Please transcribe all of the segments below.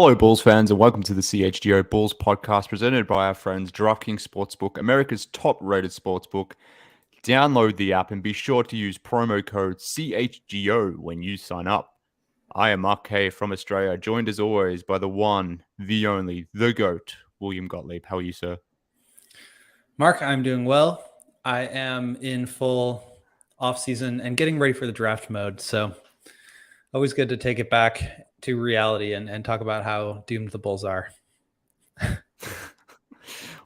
Hello, Bulls fans, and welcome to the CHGO Bulls podcast presented by our friends DraftKings Sportsbook, America's top-rated sportsbook. Download the app and be sure to use promo code CHGO when you sign up. I am Mark Kay from Australia, joined as always by the one, the only, the GOAT, William Gottlieb. How are you, sir? Mark, I'm doing well. I am in full off-season and getting ready for the draft mode, so always good to take it back to reality and talk about how doomed the Bulls are.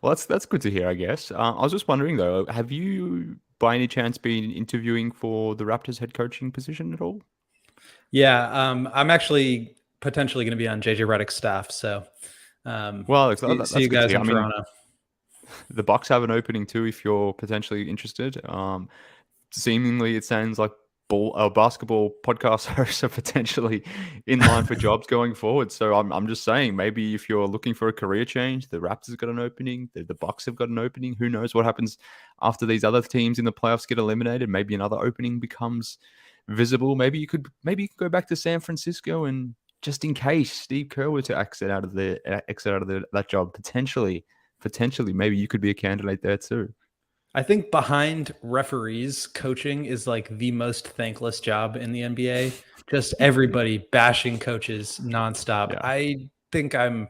Well, that's good to hear, I guess. I was just wondering, though, have you, by any chance, been interviewing for the Raptors head coaching position at all? Yeah, I'm actually potentially going to be on JJ Redick's staff, so that's see you guys in Toronto. The Bucks have an opening too if you're potentially interested. Seemingly, it sounds like basketball podcast hosts are potentially in line for jobs going forward. So I'm just saying, maybe if you're looking for a career change, the Raptors have got an opening, the Bucks have got an opening. Who knows what happens after these other teams in the playoffs get eliminated? Maybe another opening becomes visible. Maybe you could go back to San Francisco, and just in case Steve Kerr were to exit out of that job, potentially, maybe you could be a candidate there too. I think behind referees, coaching is like the most thankless job in the NBA. Just everybody bashing coaches nonstop. Yeah. I think I'm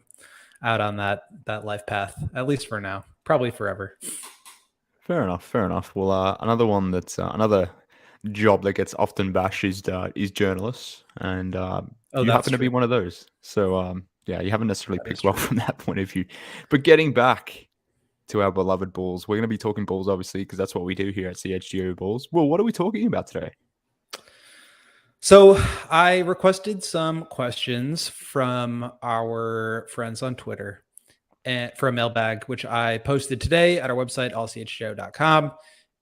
out on that life path, at least for now, probably forever. Fair enough. Well, another one that's another job that gets often bashed is journalists, and you happen to be one of those. So yeah, you haven't necessarily picked well from that point of view. But getting back to our beloved Bulls, we're going to be talking Bulls, obviously, because that's what we do here at CHGO Bulls. Well, what are we talking about today? So I requested some questions from our friends on Twitter and for a mailbag, which I posted today at our website, ALLCITY.com,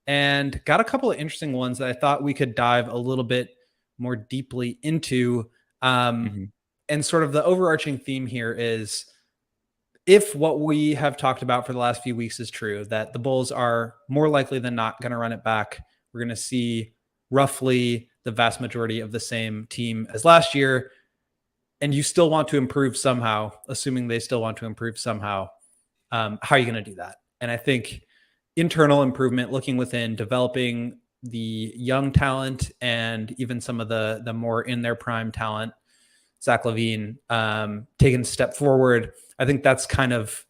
and got a couple of interesting ones that I thought we could dive a little bit more deeply into. And sort of the overarching theme here is, if what we have talked about for the last few weeks is true, that the Bulls are more likely than not going to run it back, we're going to see roughly the vast majority of the same team as last year, and you still want to improve somehow, assuming they still want to improve somehow, how are you going to do that? And I think internal improvement, looking within, developing the young talent and even some of the more in their prime talent, Zach LaVine, taking a step forward. I think that's kind of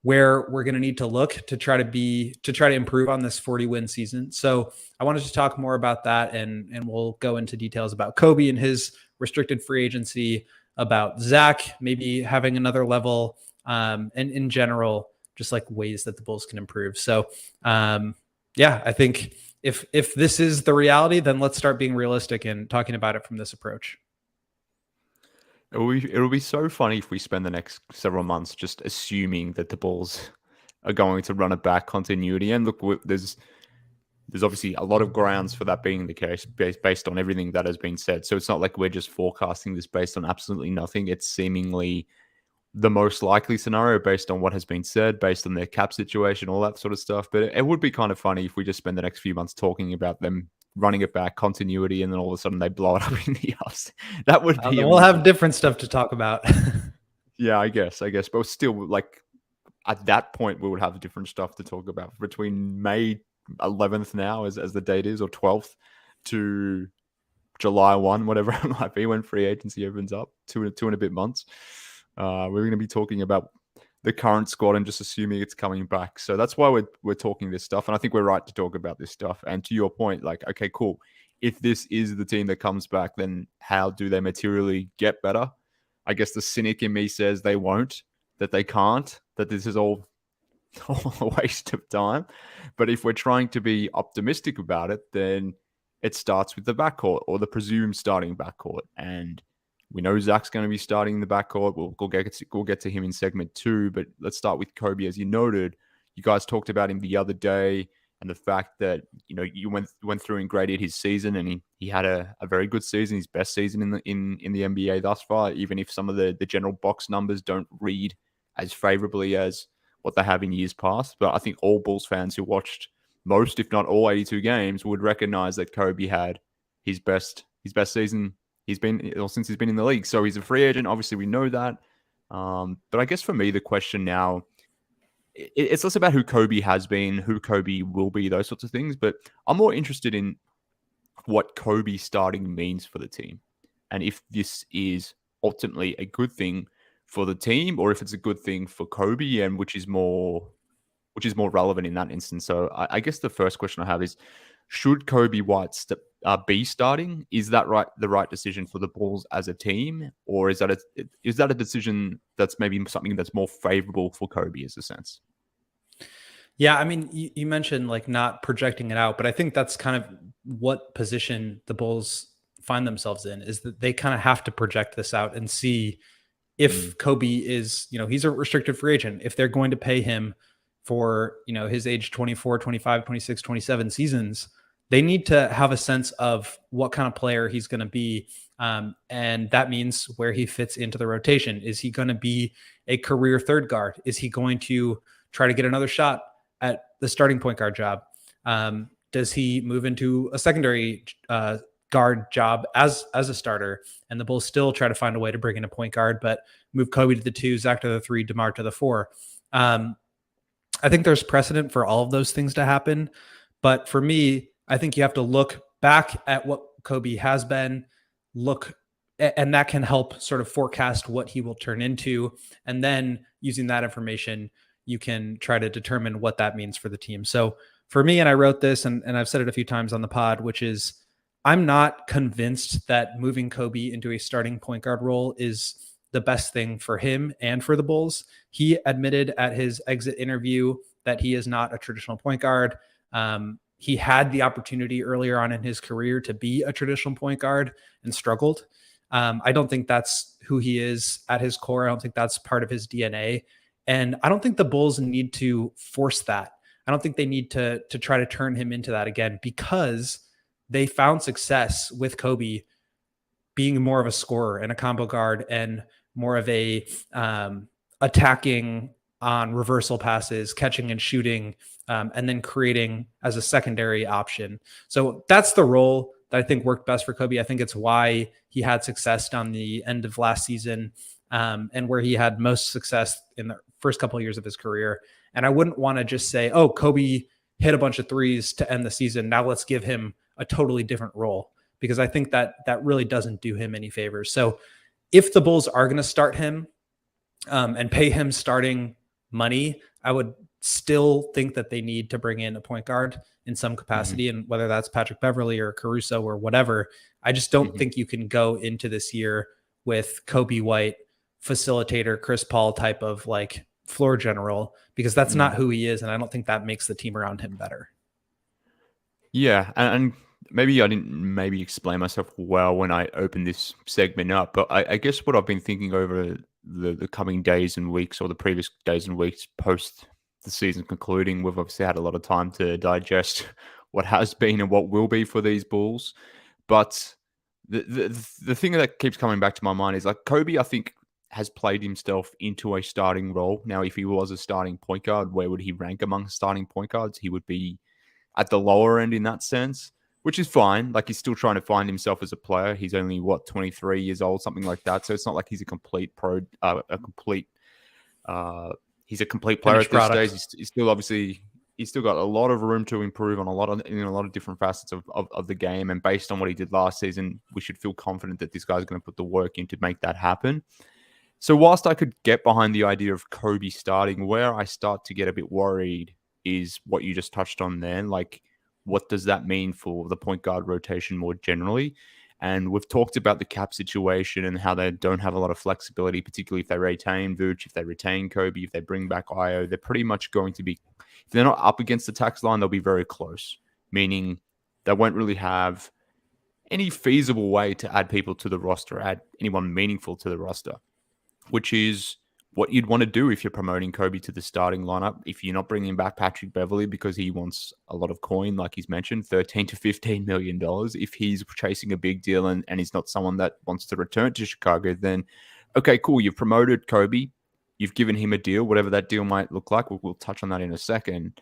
where we're going to need to look to try to improve on this 40-win season. So I wanted to talk more about that, and we'll go into details about Coby and his restricted free agency, about Zach maybe having another level, and in general, just like ways that the Bulls can improve. So yeah, I think if this is the reality, then let's start being realistic and talking about it from this approach. It'll be so funny if we spend the next several months just assuming that the Bulls are going to run it back, continuity. And look, there's obviously a lot of grounds for that being the case based on everything that has been said. So it's not like we're just forecasting this based on absolutely nothing. It's seemingly the most likely scenario based on what has been said, based on their cap situation, all that sort of stuff. But it would be kind of funny if we just spend the next few months talking about them running it back, continuity, and then all of a sudden they blow it up in the offs. That would be. We'll have different stuff to talk about. Yeah, I guess. But still, like, at that point, we would have different stuff to talk about between May 11th now, as the date is, or 12th, to July 1, whatever it might be, when free agency opens up, two and a bit months. We're going to be talking about the current squad and just assuming it's coming back. So that's why we're talking this stuff. And I think we're right to talk about this stuff. And to your point, like, okay, cool. If this is the team that comes back, then how do they materially get better? I guess the cynic in me says they won't, that they can't, that this is all a waste of time. But if we're trying to be optimistic about it, then it starts with the backcourt, or the presumed starting backcourt. And we know Zach's going to be starting in the backcourt. We'll get to him in segment 2, but let's start with Coby. As you noted, you guys talked about him the other day, and the fact that, you know, you went through and graded his season, and he had a very good season, his best season in the NBA thus far, even if some of the general box numbers don't read as favorably as what they have in years past. But I think all Bulls fans who watched most, if not all, 82 games would recognize that Coby had his best season since he's been in the league. So he's a free agent. Obviously, we know that. But I guess for me, the question now, it's less about who Coby has been, who Coby will be, those sorts of things. But I'm more interested in what Coby starting means for the team, and if this is ultimately a good thing for the team, or if it's a good thing for Coby, and which is more relevant in that instance. So I guess the first question I have is, should Coby White be starting? Is that the right decision for the Bulls as a team, or is that a decision that's maybe something that's more favorable for Coby as a sense? Yeah, I mean, you mentioned like not projecting it out, but I think that's kind of what position the Bulls find themselves in, is that they kind of have to project this out and see Mm, if Coby is, he's a restricted free agent, if they're going to pay him for, his age 24, 25, 26, 27 seasons, they need to have a sense of what kind of player he's going to be. And that means where he fits into the rotation. Is he going to be a career third guard? Is he going to try to get another shot at the starting point guard job? Does he move into a secondary guard job as a starter? And the Bulls still try to find a way to bring in a point guard, but move Coby to the 2, Zach to the 3, DeMar to the 4. I think there's precedent for all of those things to happen. But for me, I think you have to look back at what Coby has been, and that can help sort of forecast what he will turn into. And then using that information, you can try to determine what that means for the team. So for me, and I wrote this, and I've said it a few times on the pod, which is, I'm not convinced that moving Coby into a starting point guard role is the best thing for him and for the Bulls. He admitted at his exit interview that he is not a traditional point guard. He had the opportunity earlier on in his career to be a traditional point guard and struggled. I don't think that's who he is at his core. I don't think that's part of his DNA. And I don't think the Bulls need to force that. I don't think they need to try to turn him into that again, because they found success with Coby being more of a scorer and a combo guard and more of a attacking on reversal passes, catching and shooting, and then creating as a secondary option. So that's the role that I think worked best for Coby. I think it's why he had success down the end of last season, and where he had most success in the first couple of years of his career. And I wouldn't want to just say, oh, Coby hit a bunch of threes to end the season, now let's give him a totally different role, because I think that really doesn't do him any favors. So if the Bulls are going to start him and pay him starting money, I would still think that they need to bring in a point guard in some capacity. And whether that's Patrick Beverley or Caruso or whatever, I just don't think you can go into this year with Coby White, facilitator, Chris Paul type of like floor general, because that's not who he is. And I don't think that makes the team around him better. Yeah, and maybe I didn't explain myself well when I opened this segment up, but I guess what I've been thinking over the coming days and weeks, or the previous days and weeks post the season concluding, we've obviously had a lot of time to digest what has been and what will be for these Bulls. But the thing that keeps coming back to my mind is, like, Coby, I think, has played himself into a starting role. Now, if he was a starting point guard, where would he rank among starting point guards? He would be at the lower end in that sense, which is fine. Like, he's still trying to find himself as a player. He's only 23 years old, something like that. So it's not like he's a complete pro, he's a complete player Finished at this product. stage. He's still obviously, he's still got a lot of room to improve on in a lot of different facets of the game. And based on what he did last season, we should feel confident that this guy's going to put the work in to make that happen. So whilst I could get behind the idea of Coby starting, where I start to get a bit worried is what you just touched on then. Like, what does that mean for the point guard rotation more generally? And we've talked about the cap situation and how they don't have a lot of flexibility, particularly if they retain Vooch, if they retain Coby, if they bring back Io. They're pretty much going to be, if they're not up against the tax line, they'll be very close, meaning they won't really have any feasible way to add people to the roster, add anyone meaningful to the roster, which is what you'd want to do if you're promoting Coby to the starting lineup. If you're not bringing back Patrick Beverley because he wants a lot of coin, like he's mentioned, $13 to $15 million. If he's chasing a big deal and he's not someone that wants to return to Chicago, then okay, cool. You've promoted Coby. You've given him a deal, whatever that deal might look like. We'll touch on that in a second.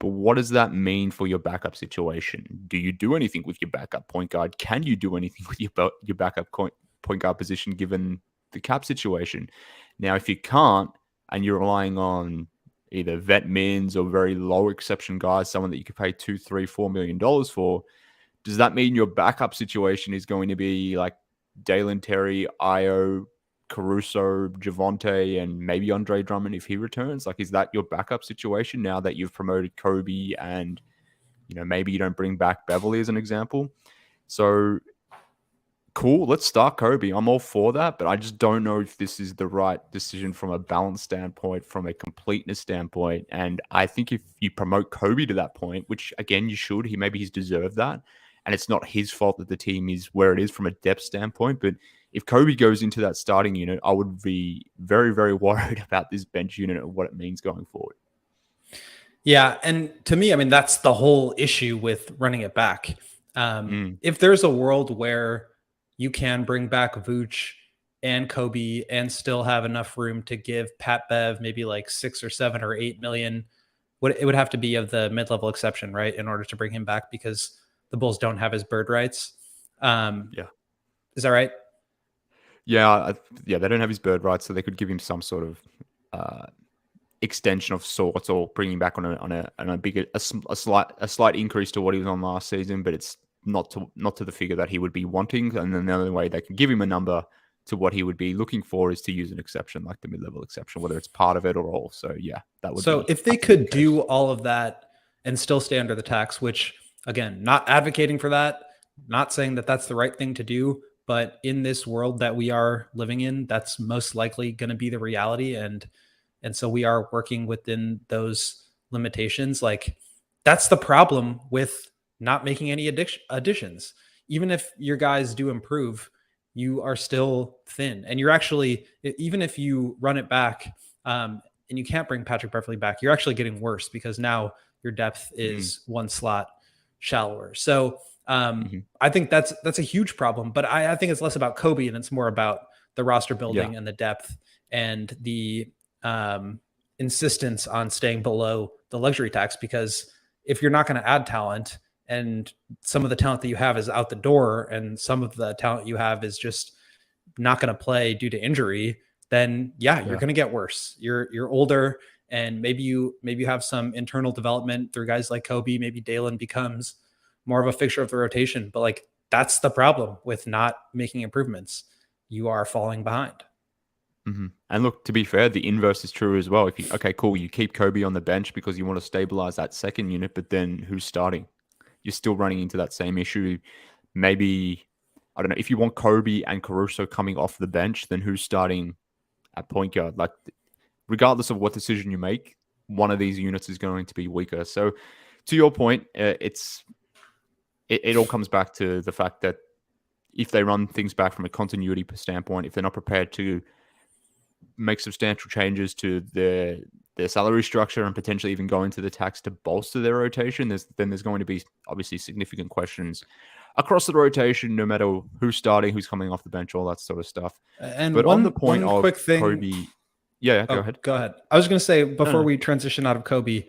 But what does that mean for your backup situation? Do you do anything with your backup point guard? Can you do anything with your backup point guard position given the cap situation? Now, if you can't, and you're relying on either vet mins or very low exception guys, someone that you could pay $2, $3, $4 million for, does that mean your backup situation is going to be like Dalen Terry, Io, Caruso, Javonte, and maybe Andre Drummond if he returns? Like, is that your backup situation now that you've promoted Coby and, maybe you don't bring back Beverly as an example? So cool, let's start Coby. I'm all for that, but I just don't know if this is the right decision from a balance standpoint, from a completeness standpoint. And I think if you promote Coby to that point, which again you should, he's deserved that. And it's not his fault that the team is where it is from a depth standpoint. But if Coby goes into that starting unit, I would be very, very worried about this bench unit and what it means going forward. Yeah. And to me, I mean, that's the whole issue with running it back. If there's a world where you can bring back Vooch and Coby and still have enough room to give Pat Bev maybe like 6 or 7 or 8 million, it would have to be of the mid-level exception, right? In order to bring him back, because the Bulls don't have his bird rights. Yeah. Is that right? Yeah. They don't have his bird rights, so they could give him some sort of extension of sorts, or bring him back on a slight increase to what he was on last season, but it's not to the figure that he would be wanting. And then the only way they can give him a number to what he would be looking for is to use an exception, like the mid-level exception, whether it's part of it or all. So yeah, that would. So if they could do all of that and still stay under the tax, which again, not advocating for that, not saying that that's the right thing to do, but in this world that we are living in, that's most likely going to be the reality. And so we are working within those limitations. Like, that's the problem with not making any additions. Even if your guys do improve, you are still thin. And you're actually, even if you run it back and you can't bring Patrick Beverley back, you're actually getting worse, because now your depth is one slot shallower. So I think that's a huge problem. But I think it's less about Coby and it's more about the roster building and the depth and the insistence on staying below the luxury tax. Because if you're not going to add talent, and some of the talent that you have is out the door, and some of the talent you have is just not going to play due to injury, then you're going to get worse. You're older, and maybe you have some internal development through guys like Coby. Maybe Dalen becomes more of a fixture of the rotation. But like, that's the problem with not making improvements. You are falling behind. And look, to be fair, the inverse is true as well. If you keep Coby on the bench because you want to stabilize that second unit, but then who's starting? You're still running into that same issue. Maybe, I don't know, if you want Coby and Caruso coming off the bench, then who's starting at point guard? Like, regardless of what decision you make, one of these units is going to be weaker. So to your point, it all comes back to the fact that if they run things back from a continuity standpoint, if they're not prepared to make substantial changes to their salary structure and potentially even go into the tax to bolster their rotation, there's going to be obviously significant questions across the rotation, no matter who's starting, who's coming off the bench, all that sort of stuff. And but one, on the point one of quick thing, Coby, go ahead. Go ahead. I was going to say, before we transition out of Coby,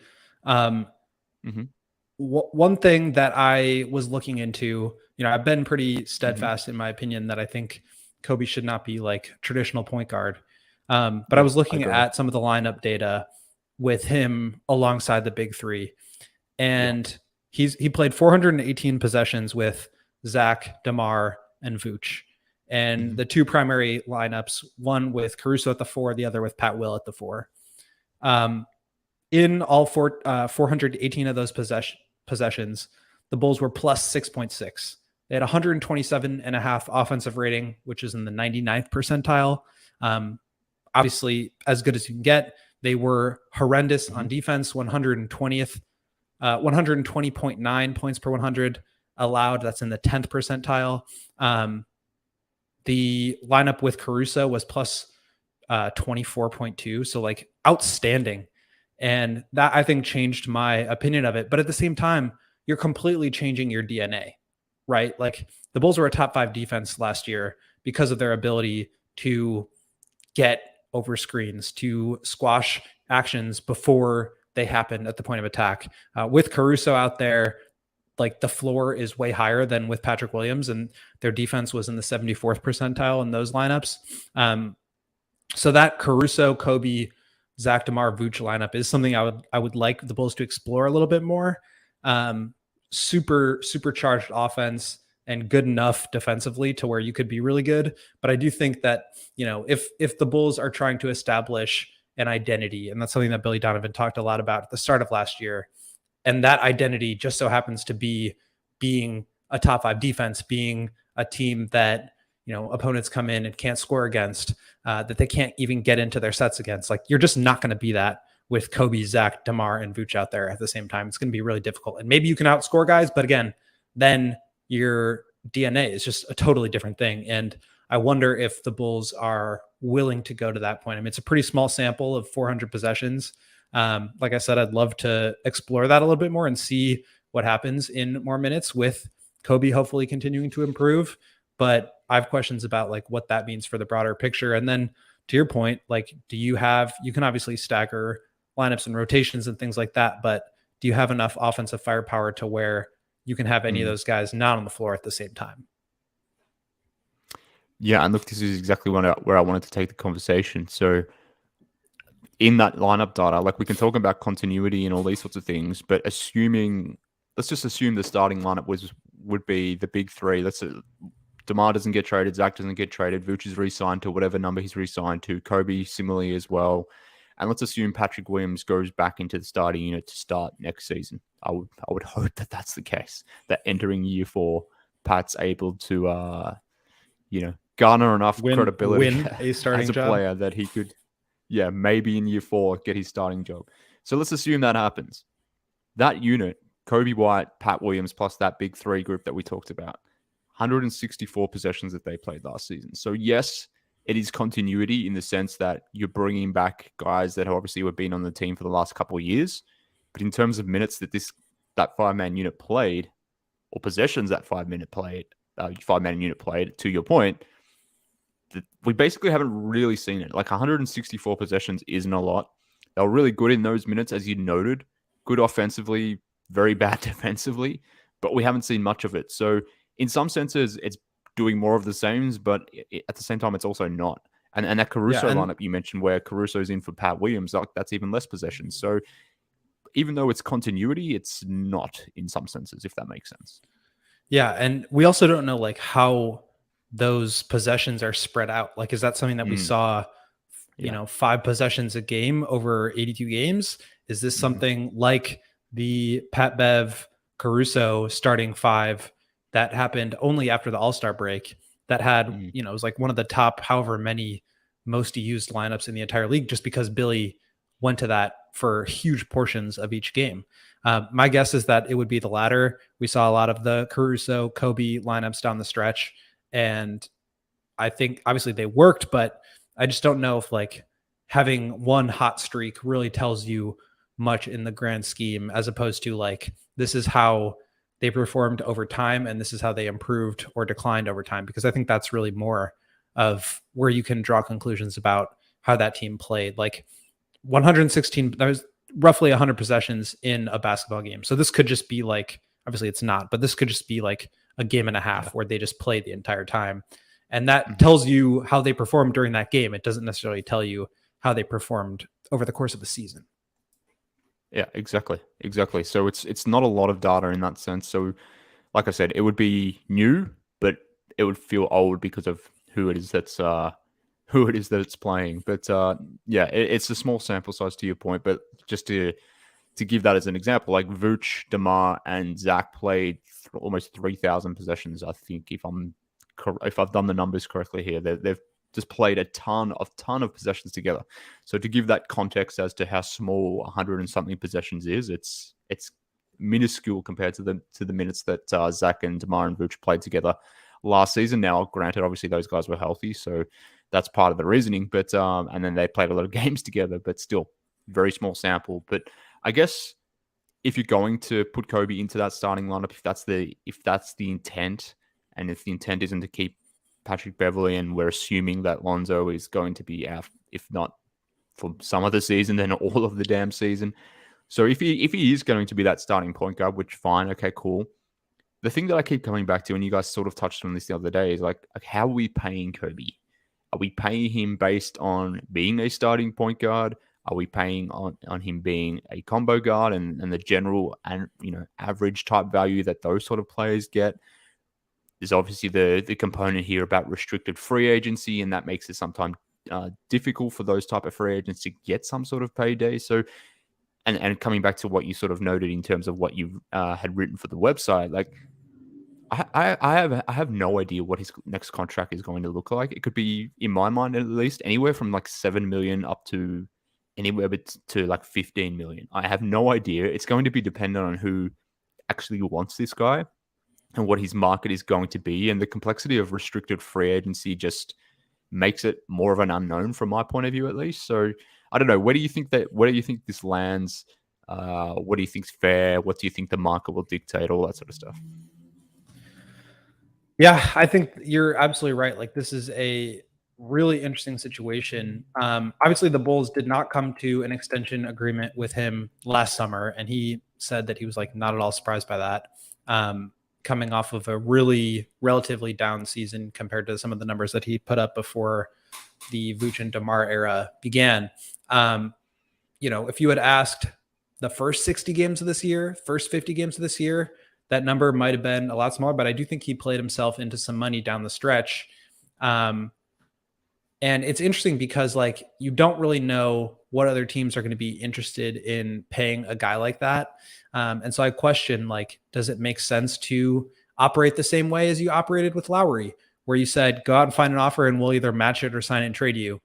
one thing that I was looking into, I've been pretty steadfast in my opinion that I think Coby should not be like traditional point guard. But I was looking at some of the lineup data with him alongside the big three, and he played 418 possessions with Zach, DeMar, and Vooch. And the two primary lineups, one with Caruso at the 4, the other with Pat Will at the 4. In all 418 of those possessions, the Bulls were plus 6.6. They had 127.5 offensive rating, which is in the 99th percentile. Obviously, as good as you can get. They were horrendous on defense, 120.9 points per 100 allowed. That's in the 10th percentile. The lineup with Caruso was plus 24.2. So like, outstanding. And that, I think, changed my opinion of it. But at the same time, you're completely changing your DNA, right? Like, the Bulls were a top 5 defense last year because of their ability to get over screens, to squash actions before they happen at the point of attack. With Caruso out there, like, the floor is way higher than with Patrick Williams, and their defense was in the 74th percentile in those lineups. So that Caruso, Coby, Zach, DeMar, Vooch lineup is something I would like the Bulls to explore a little bit more. Supercharged offense and good enough defensively to where you could be really good. But I do think that, if the Bulls are trying to establish an identity, and that's something that Billy Donovan talked a lot about at the start of last year, and that identity just so happens to be being a top 5 defense, being a team that, opponents come in and can't score against, that they can't even get into their sets against. Like, you're just not going to be that with Coby, Zach, DeMar, and Vooch out there at the same time. It's going to be really difficult. And maybe you can outscore guys, but again, then your DNA is just a totally different thing. And I wonder if the Bulls are willing to go to that point. I mean, it's a pretty small sample of 400 possessions. Like I said, I'd love to explore that a little bit more and see what happens in more minutes with Coby hopefully continuing to improve. But I have questions about like what that means for the broader picture. And then to your point, like, you can obviously stagger lineups and rotations and things like that, but do you have enough offensive firepower to where you can have any of those guys not on the floor at the same time? Yeah, and look, this is exactly where I wanted to take the conversation. So in that lineup data, like, we can talk about continuity and all these sorts of things, but let's just assume the starting lineup would be the big three. DeMar doesn't get traded, Zach doesn't get traded, Vooch is re-signed to whatever number he's re-signed to, Coby similarly as well. And let's assume Patrick Williams goes back into the starting unit to start next season. I would hope that that's the case, that entering year 4, Pat's able to, garner enough credibility as a player that he could, maybe in year 4, get his starting job. So let's assume that happens. That unit, Coby White, Pat Williams, plus that big 3 group that we talked about, 164 possessions that they played last season. So yes, it is continuity in the sense that you're bringing back guys that obviously have been on the team for the last couple of years. But in terms of minutes that that 5-man unit played, or possessions that 5-man unit played, to your point, we basically haven't really seen it. Like, 164 possessions isn't a lot. They were really good in those minutes, as you noted. Good offensively, very bad defensively, but we haven't seen much of it. So in some senses, it's doing more of the same, but at the same time, it's also not. And that Caruso lineup you mentioned, where Caruso's in for Pat Williams, that's even less possessions. So even though it's continuity, it's not in some senses, if that makes sense. Yeah, and we also don't know like how those possessions are spread out. Like, is that something that we saw, 5 possessions a game over 82 games? Is this something like the Pat Bev Caruso starting 5 that happened only after the All-Star break that had, it was like one of the top, however many most used lineups in the entire league, just because Billy went to that for huge portions of each game? My guess is that it would be the latter. We saw a lot of the Caruso, Coby lineups down the stretch, and I think obviously they worked, but I just don't know if like having one hot streak really tells you much in the grand scheme, as opposed to like, this is how they performed over time and this is how they improved or declined over time. Because I think that's really more of where you can draw conclusions about how that team played. Like, 116, that was roughly 100 possessions in a basketball game. So this could just be like, obviously it's not, but this could just be like a game and a half where they just played the entire time. And that tells you how they performed during that game. It doesn't necessarily tell you how they performed over the course of the season. Yeah, exactly. So it's not a lot of data in that sense. So like I said, it would be new, but it would feel old because of who it is that's playing. But it's a small sample size, to your point. But just to give that as an example, like Vooch, DeMar, and Zach played almost 3,000 possessions, I think, if I've done the numbers correctly here. They've just played a ton of possessions together. So to give that context as to how small 100 and something possessions is, it's minuscule compared to the minutes that Zach and DeMar and Vooch played together last season. Now, granted, obviously those guys were healthy, so that's part of the reasoning. But and then they played a lot of games together, but still very small sample. But I guess if you're going to put Coby into that starting lineup, if that's the intent, and if the intent isn't to keep Patrick Beverley, and we're assuming that Lonzo is going to be out, if not for some of the season, then all of the damn season. So if he is going to be that starting point guard, which fine, okay, cool. The thing that I keep coming back to, and you guys sort of touched on this the other day, is like how are we paying Coby? Are we paying him based on being a starting point guard? Are we paying on him being a combo guard and the general and average type value that those sort of players get? There's obviously the component here about restricted free agency, and that makes it sometimes difficult for those type of free agents to get some sort of payday. So, and coming back to what you sort of noted in terms of what you had written for the website, like I have no idea what his next contract is going to look like. It could be, in my mind at least, anywhere from like 7 million up to anywhere to like 15 million. I have no idea. It's going to be dependent on who actually wants this guy and what his market is going to be. And the complexity of restricted free agency just makes it more of an unknown from my point of view, at least. So I don't know. Where do you think this lands? What do you think's fair? What do you think the market will dictate? All that sort of stuff. Yeah, I think you're absolutely right. Like, this is a really interesting situation. Obviously, the Bulls did not come to an extension agreement with him last summer, and he said that he was like not at all surprised by that. Coming off of a really relatively down season compared to some of the numbers that he put up before the Vooch and DeMar era began. If you had asked the first 60 games of this year, first 50 games of this year, that number might have been a lot smaller, but I do think he played himself into some money down the stretch. And it's interesting because like you don't really know what other teams are going to be interested in paying a guy like that. And so I question, like, does it make sense to operate the same way as you operated with Lowry, where you said, go out and find an offer and we'll either match it or sign it and trade you?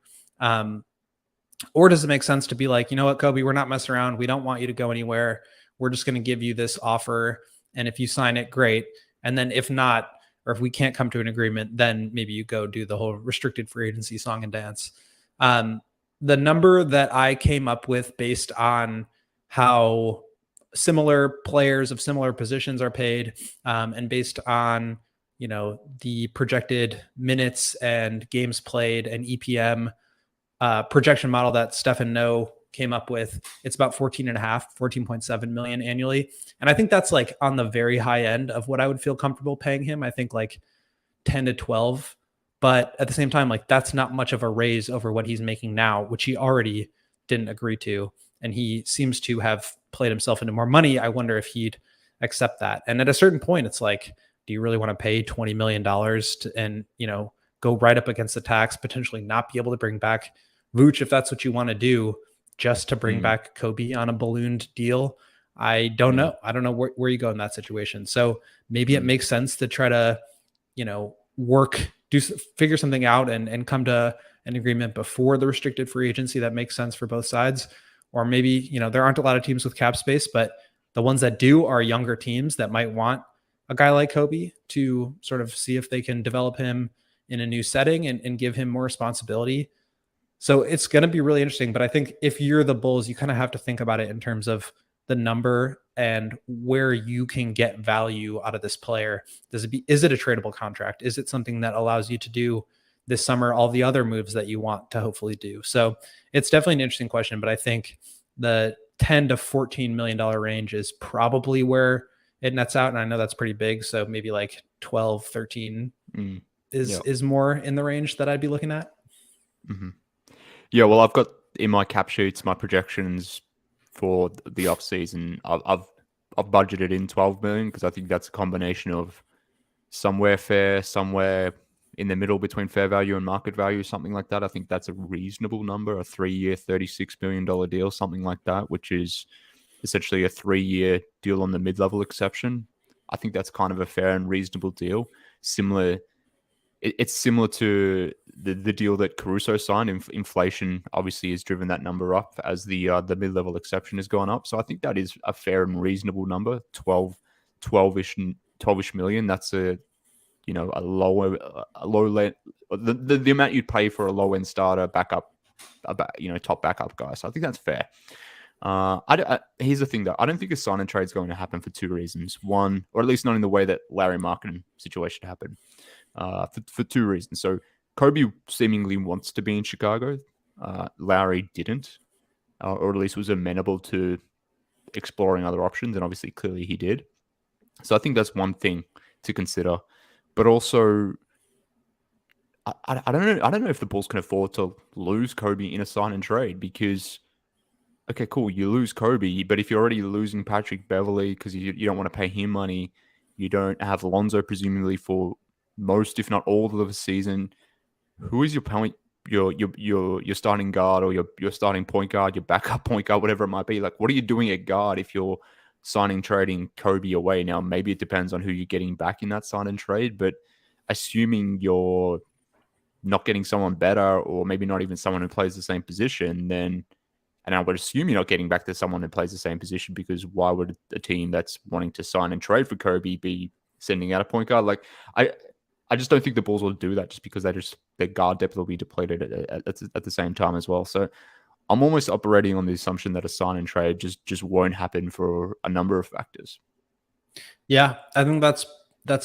Or does it make sense to be like, you know what, Coby, we're not messing around. We don't want you to go anywhere. We're just going to give you this offer. And if you sign it, great. And then if not, or if we can't come to an agreement, then maybe you go do the whole restricted free agency song and dance. The number that I came up with based on how similar players of similar positions are paid, and based on, the projected minutes and games played and EPM projection model that Stefan No came up with, it's about 14.7 million annually. And I think that's like on the very high end of what I would feel comfortable paying him. I think like 10 to 12, but at the same time, like that's not much of a raise over what he's making now, which he already didn't agree to. And he seems to have played himself into more money. I wonder if he'd accept that. And at a certain point, it's like, do you really want to pay $20 million and, go right up against the tax, potentially not be able to bring back Vooch if that's what you want to do, just to bring back Coby on a ballooned deal? I don't know. I don't know where you go in that situation. So maybe it makes sense to try to, figure something out and come to an agreement before the restricted free agency that makes sense for both sides. Or maybe, there aren't a lot of teams with cap space, but the ones that do are younger teams that might want a guy like Coby to sort of see if they can develop him in a new setting and give him more responsibility. So it's going to be really interesting. But I think if you're the Bulls, you kind of have to think about it in terms of the number and where you can get value out of this player. Is it a tradable contract? Is it something that allows you to do this summer all the other moves that you want to hopefully do? So it's definitely an interesting question, but I think the 10 to $14 million range is probably where it nets out. And I know that's pretty big. So maybe like 12, 13 is more in the range that I'd be looking at. Mm-hmm. Yeah, well, I've got in my cap sheets, my projections for the off season. I've budgeted in 12 million because I think that's a combination of somewhere fair, somewhere in the middle between fair value and market value, something like that. I think that's a reasonable number, a 3-year, $36 million deal, something like that, which is essentially a 3-year deal on the mid-level exception. I think that's kind of a fair and reasonable deal. It's similar to the deal that Caruso signed. Inflation obviously has driven that number up as the mid-level exception has gone up. So I think that is a fair and reasonable number, 12-ish million. That's a low the amount you'd pay for a low end starter backup, top backup guy. So I think that's fair. Here's the thing though. I don't think a sign and trade is going to happen for 2 reasons. One, or at least not in the way that Larry Markkinen situation happened. For 2 reasons. So Coby seemingly wants to be in Chicago. Lowry didn't, or at least was amenable to exploring other options, and obviously clearly he did. So I think that's one thing to consider. But also, I don't know. I don't know if the Bulls can afford to lose Coby in a sign and trade because okay, cool, you lose Coby, but if you're already losing Patrick Beverly because you don't want to pay him money, you don't have Alonzo presumably for most, if not all, of the season. Who is your point? Your starting guard or your starting point guard, your backup point guard, whatever it might be. Like, what are you doing at guard if you're signing trading Coby away? Now, maybe it depends on who you're getting back in that sign and trade, but assuming you're not getting someone better or maybe not even someone who plays the same position, then and I would assume you're not getting back to someone who plays the same position because why would a team that's wanting to sign and trade for Coby be sending out a point guard? Like I, I just don't think the Bulls will do that just because their guard depth will be depleted at the same time as well. So I'm almost operating on the assumption that a sign and trade just won't happen for a number of factors. Yeah, I think that's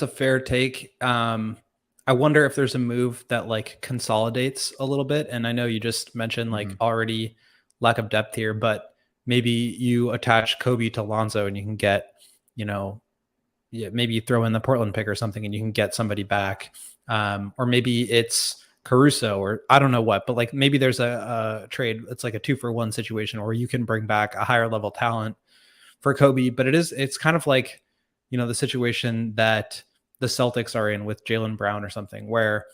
a fair take. I wonder if there's a move that like consolidates a little bit. And I know you just mentioned like already lack of depth here, but maybe you attach Coby to Lonzo and you can get, maybe you throw in the Portland pick or something and you can get somebody back. Or maybe it's Caruso or I don't know what, but like maybe there's a trade. It's like a 2-for-1 situation where you can bring back a higher level talent for Coby, but it's kind of like, the situation that the Celtics are in with Jaylen Brown or something where,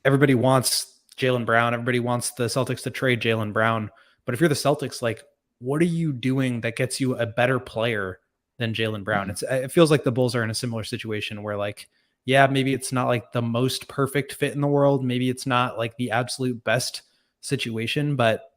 everybody wants Jaylen Brown. Everybody wants the Celtics to trade Jaylen Brown. But if you're the Celtics, like, what are you doing that gets you a better player than Jaylen Brown? It feels like the Bulls are in a similar situation where like, yeah, maybe it's not like the most perfect fit in the world. Maybe it's not like the absolute best situation, but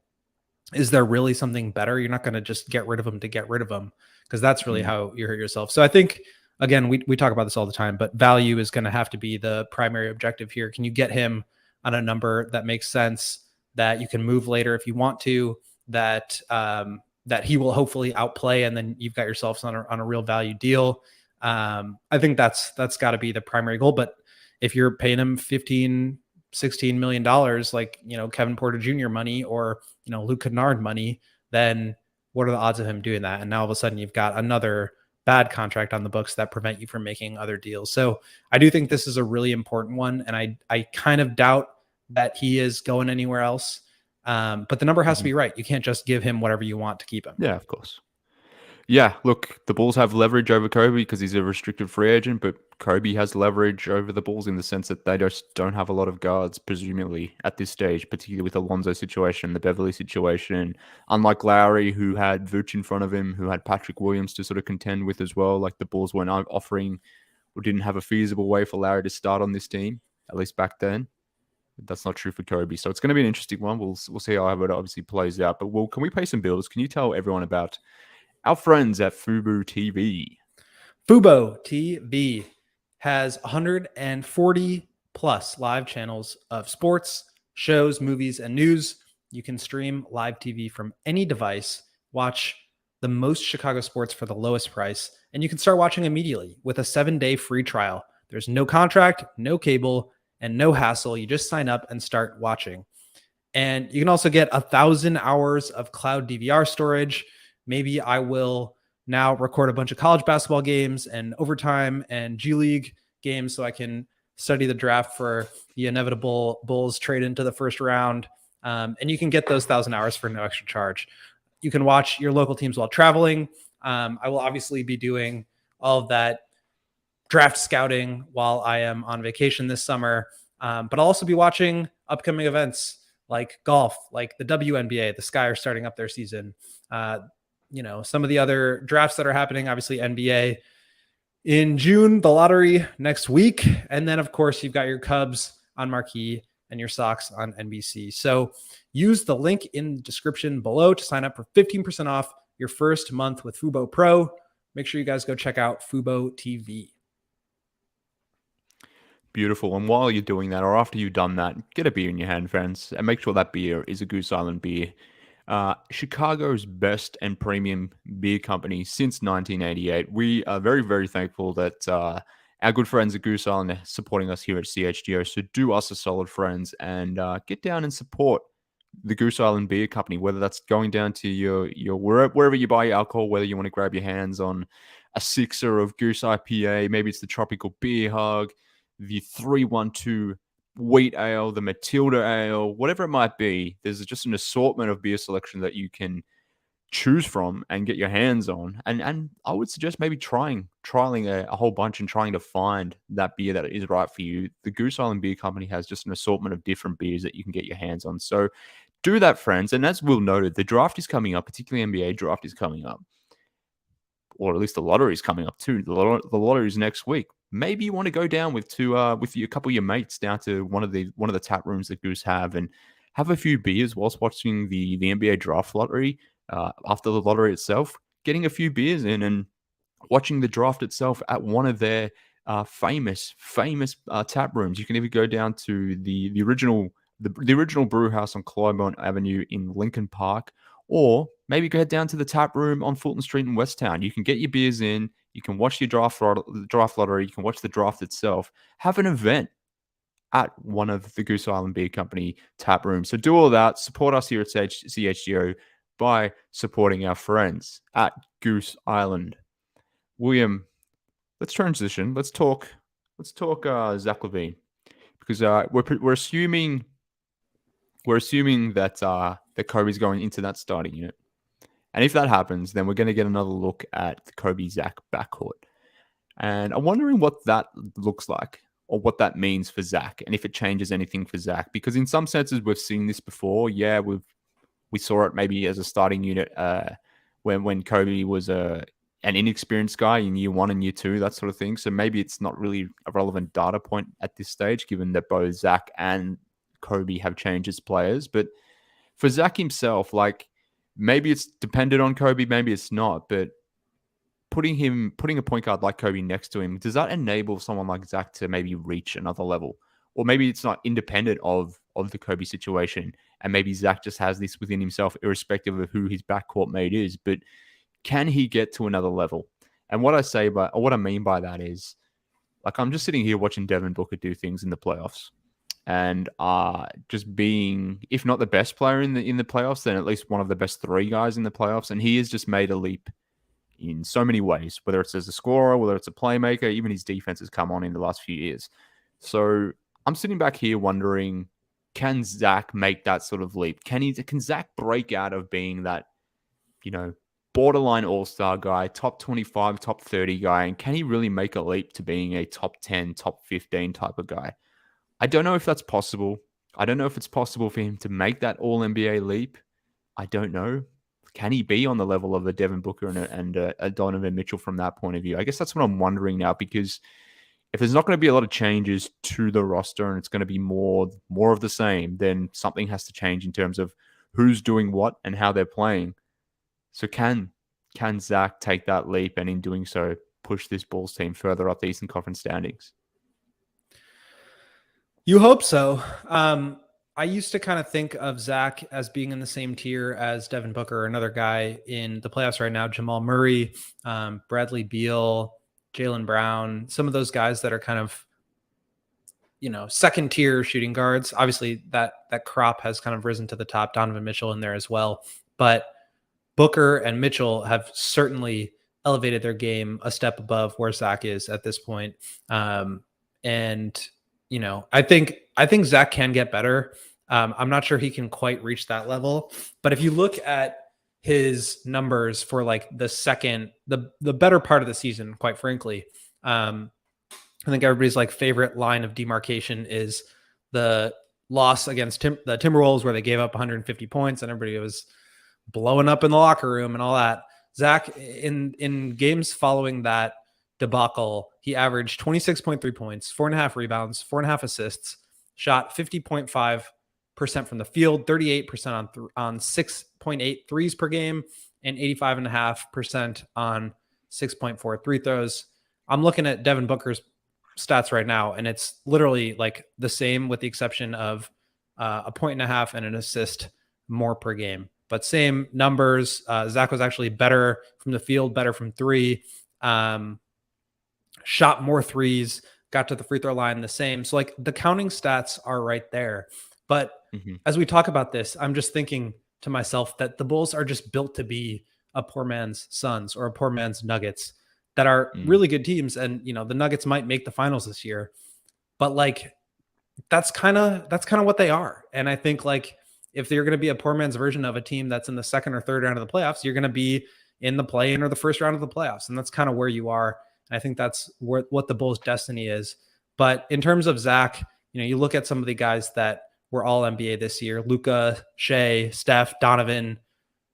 is there really something better? You're not going to just get rid of them to get rid of them because that's really how you hurt yourself. So I think, again, we talk about this all the time, but value is going to have to be the primary objective here. Can you get him on a number that makes sense, that you can move later if you want to, that he will hopefully outplay, and then you've got yourselves on a real value deal. I think that's got to be the primary goal. But if you're paying him $15-16 million, like, Kevin Porter Jr. money or, Luke Kennard money, then what are the odds of him doing that? And now all of a sudden you've got another bad contract on the books that prevent you from making other deals. So I do think this is a really important one. And I kind of doubt that he is going anywhere else. But the number has to be right. You can't just give him whatever you want to keep him. Yeah, of course. Yeah, look, the Bulls have leverage over Coby because he's a restricted free agent, but Coby has leverage over the Bulls in the sense that they just don't have a lot of guards, presumably, at this stage, particularly with the Lonzo situation, the Beverly situation. Unlike Lowry, who had Vooch in front of him, who had Patrick Williams to sort of contend with as well, like the Bulls weren't offering or didn't have a feasible way for Lowry to start on this team, at least back then. That's not true for Coby. So it's going to be an interesting one. We'll see how it obviously plays out. But, Will, can we pay some bills? Can you tell everyone about our friends at Fubo TV? Fubo TV has 140 plus live channels of sports, shows, movies, and news. You can stream live TV from any device, watch the most Chicago sports for the lowest price, and you can start watching immediately with a 7-day free trial. There's no contract, no cable, and no hassle. You just sign up and start watching. And you can also get 1,000 hours of cloud DVR storage. Maybe I will now record a bunch of college basketball games and overtime and G League games so I can study the draft for the inevitable Bulls trade into the first round. And you can get those 1,000 hours for no extra charge. You can watch your local teams while traveling. I will obviously be doing all of that draft scouting while I am on vacation this summer. But I'll also be watching upcoming events like golf, like the WNBA. The Sky are starting up their season. Some of the other drafts that are happening, obviously NBA in June, the lottery next week. And then, of course, you've got your Cubs on Marquee and your Sox on NBC. So use the link in the description below to sign up for 15% off your first month with Fubo Pro. Make sure you guys go check out Fubo TV. Beautiful. And while you're doing that, or after you've done that, get a beer in your hand, friends, and make sure that beer is a Goose Island beer. Chicago's best and premium beer company since 1988. We are very, very thankful that our good friends at Goose Island are supporting us here at CHGO. So do us a solid, friends, and get down and support the Goose Island Beer Company, whether that's going down to your wherever you buy your alcohol, whether you want to grab your hands on a sixer of Goose IPA, maybe it's the Tropical Beer Hug, the 312 wheat ale, the Matilda ale, whatever it might be. There's just an assortment of beer selection that you can choose from and get your hands on. And I would suggest maybe trialing a whole bunch and trying to find that beer that is right for you. The Goose Island Beer Company has just an assortment of different beers that you can get your hands on. So do that, friends. And as Will noted, the draft is coming up, particularly NBA draft is coming up. Or at least the lottery is coming up too. The lottery is next week. Maybe you want to go down with a couple of your mates down to one of the tap rooms that Goose have and have a few beers whilst watching the NBA draft lottery. After the lottery itself, getting a few beers in and watching the draft itself at one of their famous tap rooms. You can even go down to the original brew house on Claremont Avenue in Lincoln Park, or maybe go down to the tap room on Fulton Street in Westtown. You can get your beers in, you can watch your draft lottery, you can watch the draft itself, have an event at one of the Goose Island Beer Company tap rooms. So do all that, support us here at CHGO by supporting our friends at Goose Island. William, let's transition. Let's talk Zach LaVine, because we're assuming that that Coby's going into that starting unit, and if that happens, then we're going to get another look at the Coby Zach backcourt, and I'm wondering what that looks like or what that means for Zach, and if it changes anything for Zach, because in some senses we've seen this before. Yeah, we saw it maybe as a starting unit when Coby was an inexperienced guy in year 1 and year 2, that sort of thing. So maybe it's not really a relevant data point at this stage, given that both Zach and Coby have changed as players. But for Zach himself, like, maybe it's dependent on Coby, maybe it's not. But putting a point guard like Coby next to him, does that enable someone like Zach to maybe reach another level? Or maybe it's not independent of the Coby situation, and maybe Zach just has this within himself, irrespective of who his backcourt mate is. But can he get to another level? And what I mean by that is, like, I'm just sitting here watching Devin Booker do things in the playoffs, and just being, if not the best player in the playoffs, then at least one of the best 3 guys in the playoffs. And he has just made a leap in so many ways, whether it's as a scorer, whether it's a playmaker, even his defense has come on in the last few years. So I'm sitting back here wondering, can Zach make that sort of leap? Can Zach break out of being that, borderline all-star guy, top 25, top 30 guy, and can he really make a leap to being a top 10, top 15 type of guy? I don't know if that's possible. I don't know if it's possible for him to make that all-NBA leap. I don't know. Can he be on the level of a Devin Booker and a Donovan Mitchell from that point of view? I guess that's what I'm wondering now, because if there's not going to be a lot of changes to the roster and it's going to be more of the same, then something has to change in terms of who's doing what and how they're playing. So can Zach take that leap, and in doing so, push this Bulls team further up the Eastern Conference standings? You hope so. I used to kind of think of Zach as being in the same tier as Devin Booker, another guy in the playoffs right now, Jamal Murray, Bradley Beal, Jaylen Brown, some of those guys that are kind of, second tier shooting guards. Obviously that crop has kind of risen to the top, Donovan Mitchell in there as well. But Booker and Mitchell have certainly elevated their game a step above where Zach is at this point. I think Zach can get better. I'm not sure he can quite reach that level, but if you look at his numbers for like the better part of the season, quite frankly, I think everybody's like favorite line of demarcation is the loss against the Timberwolves, where they gave up 150 points and everybody was blowing up in the locker room and all that. Zach, in games following that debacle, he averaged 26.3 points, 4.5 rebounds, 4.5 assists, shot 50.5% from the field, 38% on 6.8 threes per game, and 85.5% on 6.4 free throws. I'm looking at Devin Booker's stats right now, and it's literally like the same, with the exception of a point and a half and an assist more per game. But same numbers. Zach was actually better from the field, better from 3, shot more threes, got to the free throw line the same. So like the counting stats are right there. But as we talk about this, I'm just thinking to myself that the Bulls are just built to be a poor man's Suns or a poor man's Nuggets that are really good teams. And, the Nuggets might make the finals this year, but like that's kind of what they are. And I think like if you're going to be a poor man's version of a team that's in the second or third round of the playoffs, you're going to be in the play-in or the first round of the playoffs, and that's kind of where you are. And I think that's what the Bulls' destiny is. But in terms of Zach, you look at some of the guys that were all NBA this year: Luka, Shea, Steph, Donovan,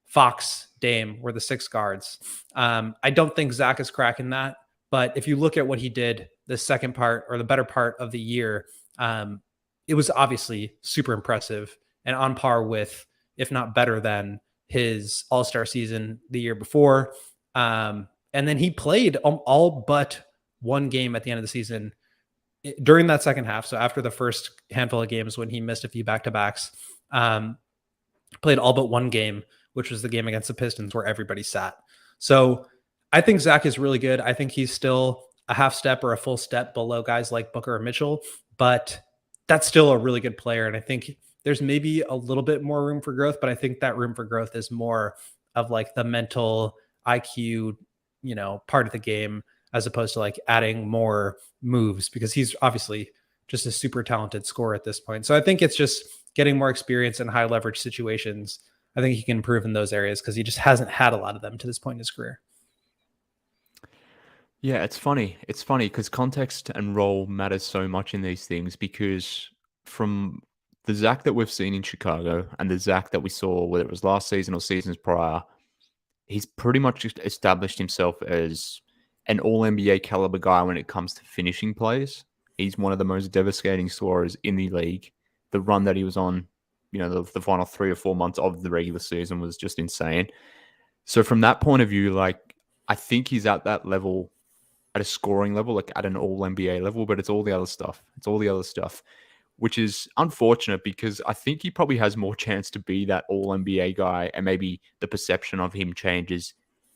Fox, Dame were the 6 guards. I don't think Zach is cracking that, but if you look at what he did the second part or the better part of the year, it was obviously super impressive and on par with, if not better than, his All-Star season the year before. And then he played all but one game at the end of the season during that second half. So after the first handful of games when he missed a few back-to-backs, played all but one game, which was the game against the Pistons where everybody sat. So I think Zach is really good. I think he's still a half step or a full step below guys like Booker or Mitchell, but that's still a really good player. And I think there's maybe a little bit more room for growth, but I think that room for growth is more of like the mental IQ, part of the game, as opposed to like adding more moves, because he's obviously just a super talented scorer at this point. So I think it's just getting more experience in high leverage situations. I think he can improve in those areas because he just hasn't had a lot of them to this point in his career. Yeah, it's funny. It's funny because context and role matters so much in these things, because from the Zach that we've seen in Chicago and the Zach that we saw, whether it was last season or seasons prior, he's pretty much just established himself as an all-NBA caliber guy when it comes to finishing plays. He's one of the most devastating scorers in the league. The run that he was on, the final 3 or 4 months of the regular season was just insane. So from that point of view, like, I think he's at that level, at a scoring level, like at an all-NBA level, but it's all the other stuff. It's all the other stuff, which is unfortunate because I think he probably has more chance to be that all-NBA guy, and maybe the perception of him changes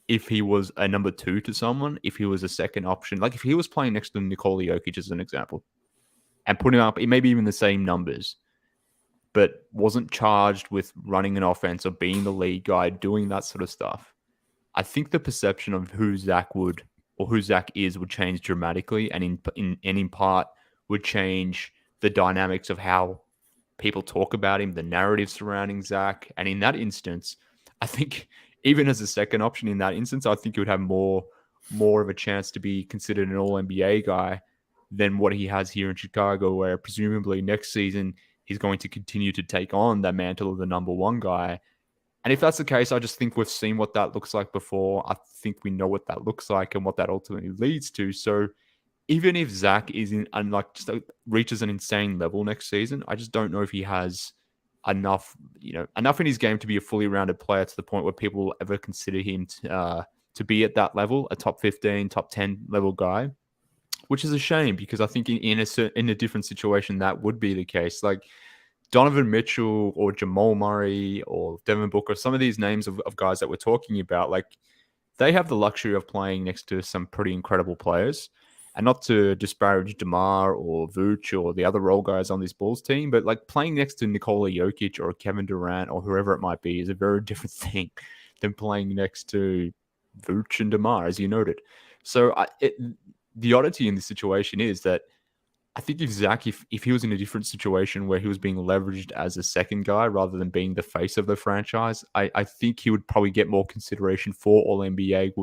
if he was a number 2 to someone, if he was a second option. Like if he was playing next to Nikola Jokic as an example and putting up maybe even the same numbers, but wasn't charged with running an offense or being the lead guy, doing that sort of stuff, I think the perception of who Zach is would change dramatically, and in part would change the dynamics of how people talk about him, the narrative surrounding Zach. And in that instance, I think even as a second option in that instance, I think he would have more of a chance to be considered an all-NBA guy than what he has here in Chicago, where presumably next season he's going to continue to take on that mantle of the number 1 guy. And if that's the case, I just think we've seen what that looks like before. I think we know what that looks like and what that ultimately leads to. So even if Zach is reaches an insane level next season, I just don't know if he has enough in his game to be a fully rounded player to the point where people will ever consider him to be at that level, a top 15, top 10 level guy, which is a shame because I think in a different situation that would be the case. Like Donovan Mitchell or Jamal Murray or Devin Booker, some of these names of guys that we're talking about, like they have the luxury of playing next to some pretty incredible players. And not to disparage DeMar or Vooch or the other role guys on this Bulls team, but like playing next to Nikola Jokic or Kevin Durant or whoever it might be is a very different thing than playing next to Vooch and DeMar, as you noted. So the oddity in this situation is that I think if Zach, if he was in a different situation where he was being leveraged as a second guy rather than being the face of the franchise, I think he would probably get more consideration for All-NBA.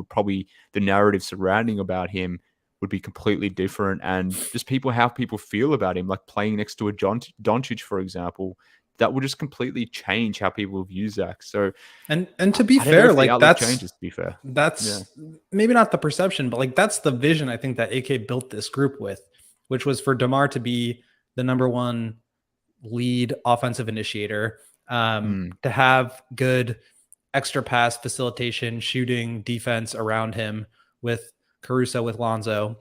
The narrative surrounding about him would be completely different. And just how people feel about him, like playing next to a Doncic, for example, that would just completely change how people view Zach. So, and to be fair, like changes, to be fair. That's maybe not the perception, but like that's the vision I think that AK built this group with, which was for DeMar to be the number 1 lead offensive initiator, to have good extra pass facilitation, shooting, defense around him with Caruso, with Lonzo,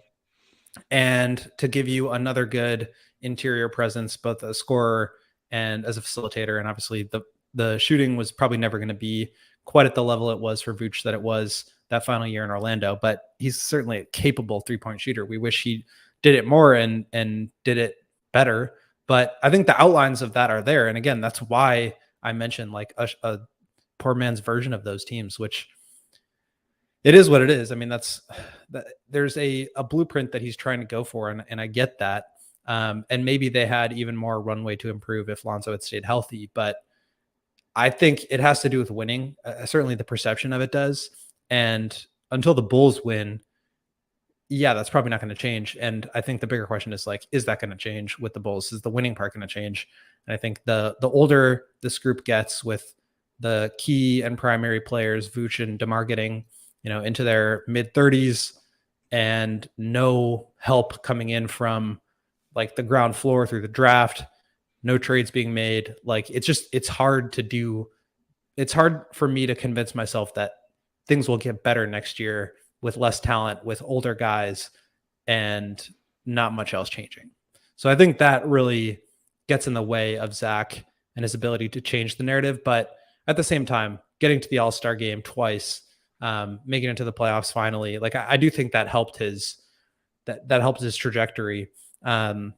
and to give you another good interior presence, both a scorer and as a facilitator. And obviously the shooting was probably never going to be quite at the level it was for Vooch that it was that final year in Orlando, but he's certainly a capable 3-point shooter. We wish he did it more and did it better, but I think the outlines of that are there. And again, that's why I mentioned like a poor man's version of those teams, which it is what it is. I mean, there's a blueprint that he's trying to go for, and I get that. And maybe they had even more runway to improve if Lonzo had stayed healthy. But I think it has to do with winning. Certainly the perception of it does. And until the Bulls win, yeah, that's probably not going to change. And I think the bigger question is like, is that going to change with the Bulls? Is the winning part going to change? And I think the older this group gets, with the key and primary players, Vooch and DeMar, getting, into their mid 30s, and no help coming in from like the ground floor through the draft, no trades being made. Like it's hard to do. It's hard for me to convince myself that things will get better next year with less talent, with older guys, and not much else changing. So I think that really gets in the way of Zach and his ability to change the narrative. But at the same time, getting to the All-Star game twice, making it to the playoffs finally, like I do think that helped his that helped his trajectory. And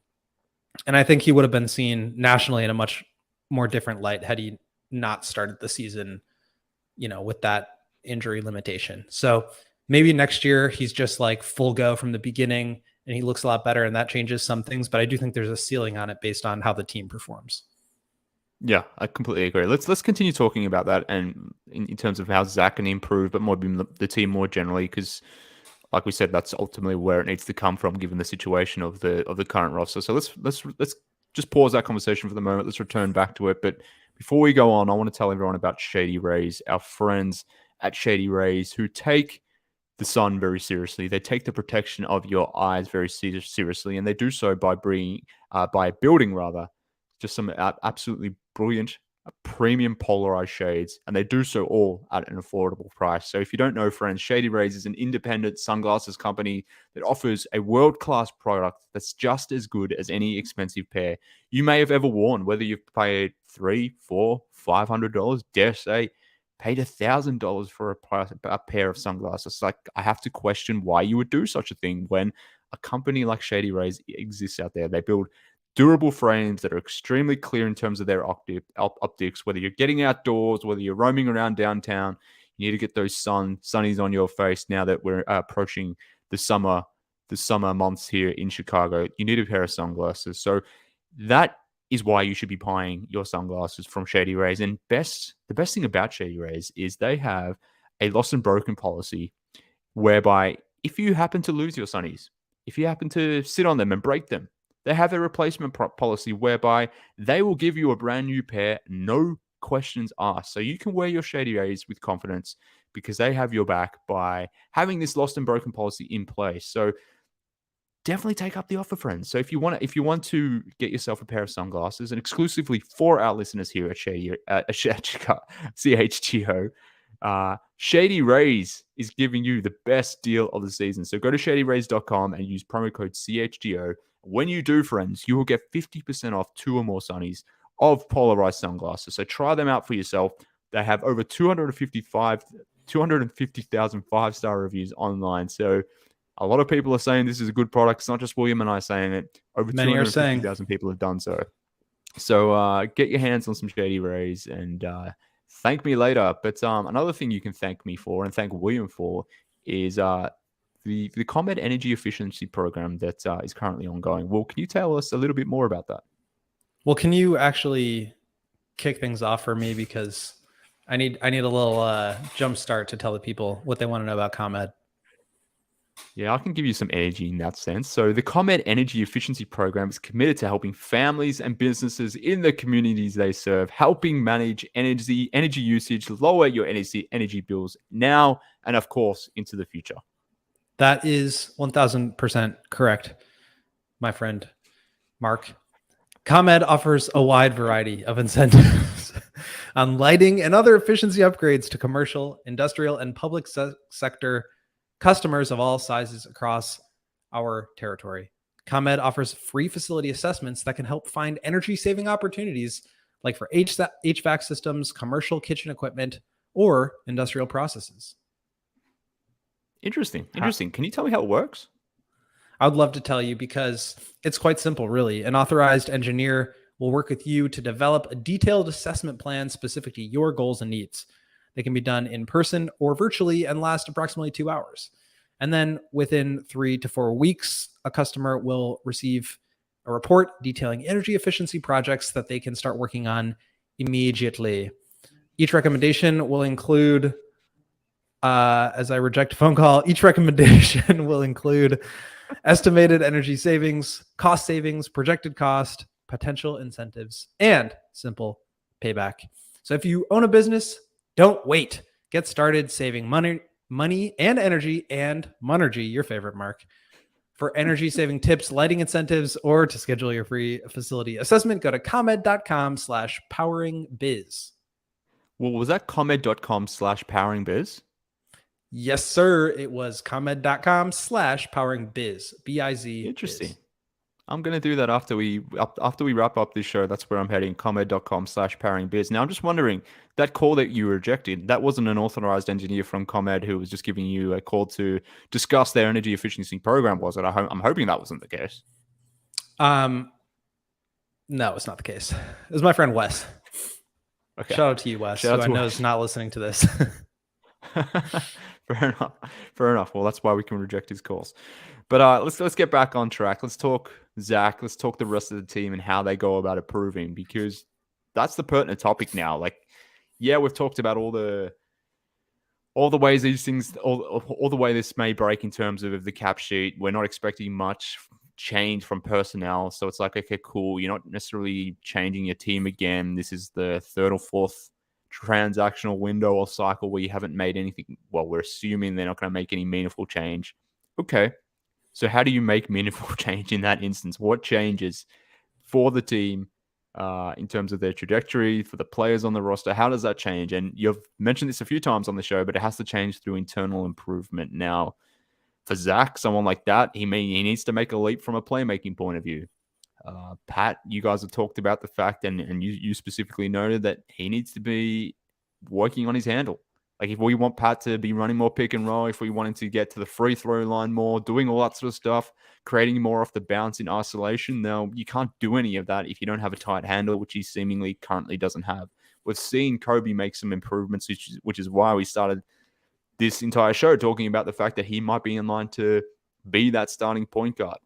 I think he would have been seen nationally in a much more different light had he not started the season, with that injury limitation. So maybe next year he's just like full go from the beginning and he looks a lot better, and that changes some things. But I do think there's a ceiling on it based on how the team performs. Yeah, I completely agree. Let's continue talking about that, and in terms of how Zach can improve, but more the team more generally, because like we said, that's ultimately where it needs to come from, given the situation of the current roster. So let's just pause that conversation for the moment. Let's return back to it. But before we go on, I want to tell everyone about Shady Rays, our friends at Shady Rays, who take the sun very seriously. They take the protection of your eyes very seriously, and they do so by building just some absolutely brilliant premium polarized shades, and they do so all at an affordable price. So if you don't know, friends, Shady Rays is an independent sunglasses company that offers a world-class product that's just as good as any expensive pair you may have ever worn, whether you've paid $300, $400, $500, dare say paid $1,000 for a pair of sunglasses. Like, I have to question why you would do such a thing when a company like Shady Rays exists out there. They build durable frames that are extremely clear in terms of their optics. Whether you're getting outdoors, whether you're roaming around downtown, you need to get those sunnies on your face. Now that we're approaching the summer months here in Chicago, you need a pair of sunglasses. So that is why you should be buying your sunglasses from Shady Rays. And the best thing about Shady Rays is they have a lost and broken policy, whereby if you happen to lose your sunnies, if you happen to sit on them and break them, they have a replacement policy whereby they will give you a brand new pair, no questions asked. So you can wear your Shady Rays with confidence because they have your back by having this lost and broken policy in place. So definitely take up the offer, friends. So if you want to get yourself a pair of sunglasses, and exclusively for our listeners here at CHGO, Shady Rays is giving you the best deal of the season. So go to shadyrays.com and use promo code CHGO. When you do, friends, you will get 50% off 2 or more sunnies of polarized sunglasses. So try them out for yourself. They have over 250,000 5-star reviews online. So a lot of people are saying this is a good product. It's not just William and I saying it. Over 250,000 people have done so. So get your hands on some Shady Rays and thank me later. But another thing you can thank me for and thank William for is the ComEd Energy Efficiency Program that is currently ongoing. Well, can you tell us a little bit more about that? Well, can you actually kick things off for me, because I need a little jump start to tell the people what they want to know about ComEd. Yeah, I can give you some energy in that sense. So the ComEd Energy Efficiency Program is committed to helping families and businesses in the communities they serve, helping manage energy usage, lower your energy bills now, and of course, into the future. That is 1000% correct, my friend Mark. ComEd offers a wide variety of incentives on lighting and other efficiency upgrades to commercial, industrial, and public sector customers of all sizes across our territory. ComEd offers free facility assessments that can help find energy-saving opportunities, like for HVAC systems, commercial kitchen equipment, or industrial processes. Interesting. Can you tell me how it works? I would love to tell you, because it's quite simple, really. An authorized engineer will work with you to develop a detailed assessment plan specific to your goals and needs. They can be done in person or virtually and last approximately 2 hours. And then within 3 to 4 weeks, a customer will receive a report detailing energy efficiency projects that they can start working on immediately. Each recommendation will include, as I reject a phone call, each recommendation will include estimated energy savings, cost savings, projected cost, potential incentives, and simple payback. So if you own a business, don't wait. Get started saving money and energy, and Monergy, your favorite mark, for energy saving tips, lighting incentives, or to schedule your free facility assessment. Go to ComEd.com/poweringbiz. Well, was that ComEd.com/poweringbiz? Yes, sir. It was ComEd.com/poweringbiz. B-I-Z. Interesting. Biz. I'm going to do that after we wrap up this show. That's where I'm heading, ComEd.com/poweringbiz. Now, I'm just wondering, that call that you rejected, that wasn't an authorized engineer from ComEd who was just giving you a call to discuss their energy efficiency program, was it? I'm hoping that wasn't the case. No, it's not the case. It was my friend Wes. Okay. Shout out to you, Wes, who I know is not listening to this. Fair enough. Well, that's why we can reject his calls. But let's get back on track. Let's talk Zach. Let's talk the rest of the team and how they go about improving, because that's the pertinent topic now. Like, yeah, we've talked about all the ways these things, all the way this may break in terms of the cap sheet. We're not expecting much change from personnel, so it's like, okay, cool. You're not necessarily changing your team again. This is the third or fourth transactional window or cycle where you haven't made anything. Well, we're assuming they're not going to make any meaningful change. Okay. So how do you make meaningful change in that instance? What changes for the team in terms of their trajectory, for the players on the roster? How does that change? And you've mentioned this a few times on the show, but it has to change through internal improvement. Now, for Zach, someone like that, he needs to make a leap from a playmaking point of view. Pat, you guys have talked about the fact, and you specifically noted that he needs to be working on his handle. Like, if we want Pat to be running more pick and roll, if we want him to get to the free throw line more, doing all that sort of stuff, creating more off the bounce in isolation, now you can't do any of that if you don't have a tight handle, which he seemingly currently doesn't have. We've seen Coby make some improvements, which is why we started this entire show talking about the fact that he might be in line to be that starting point guard.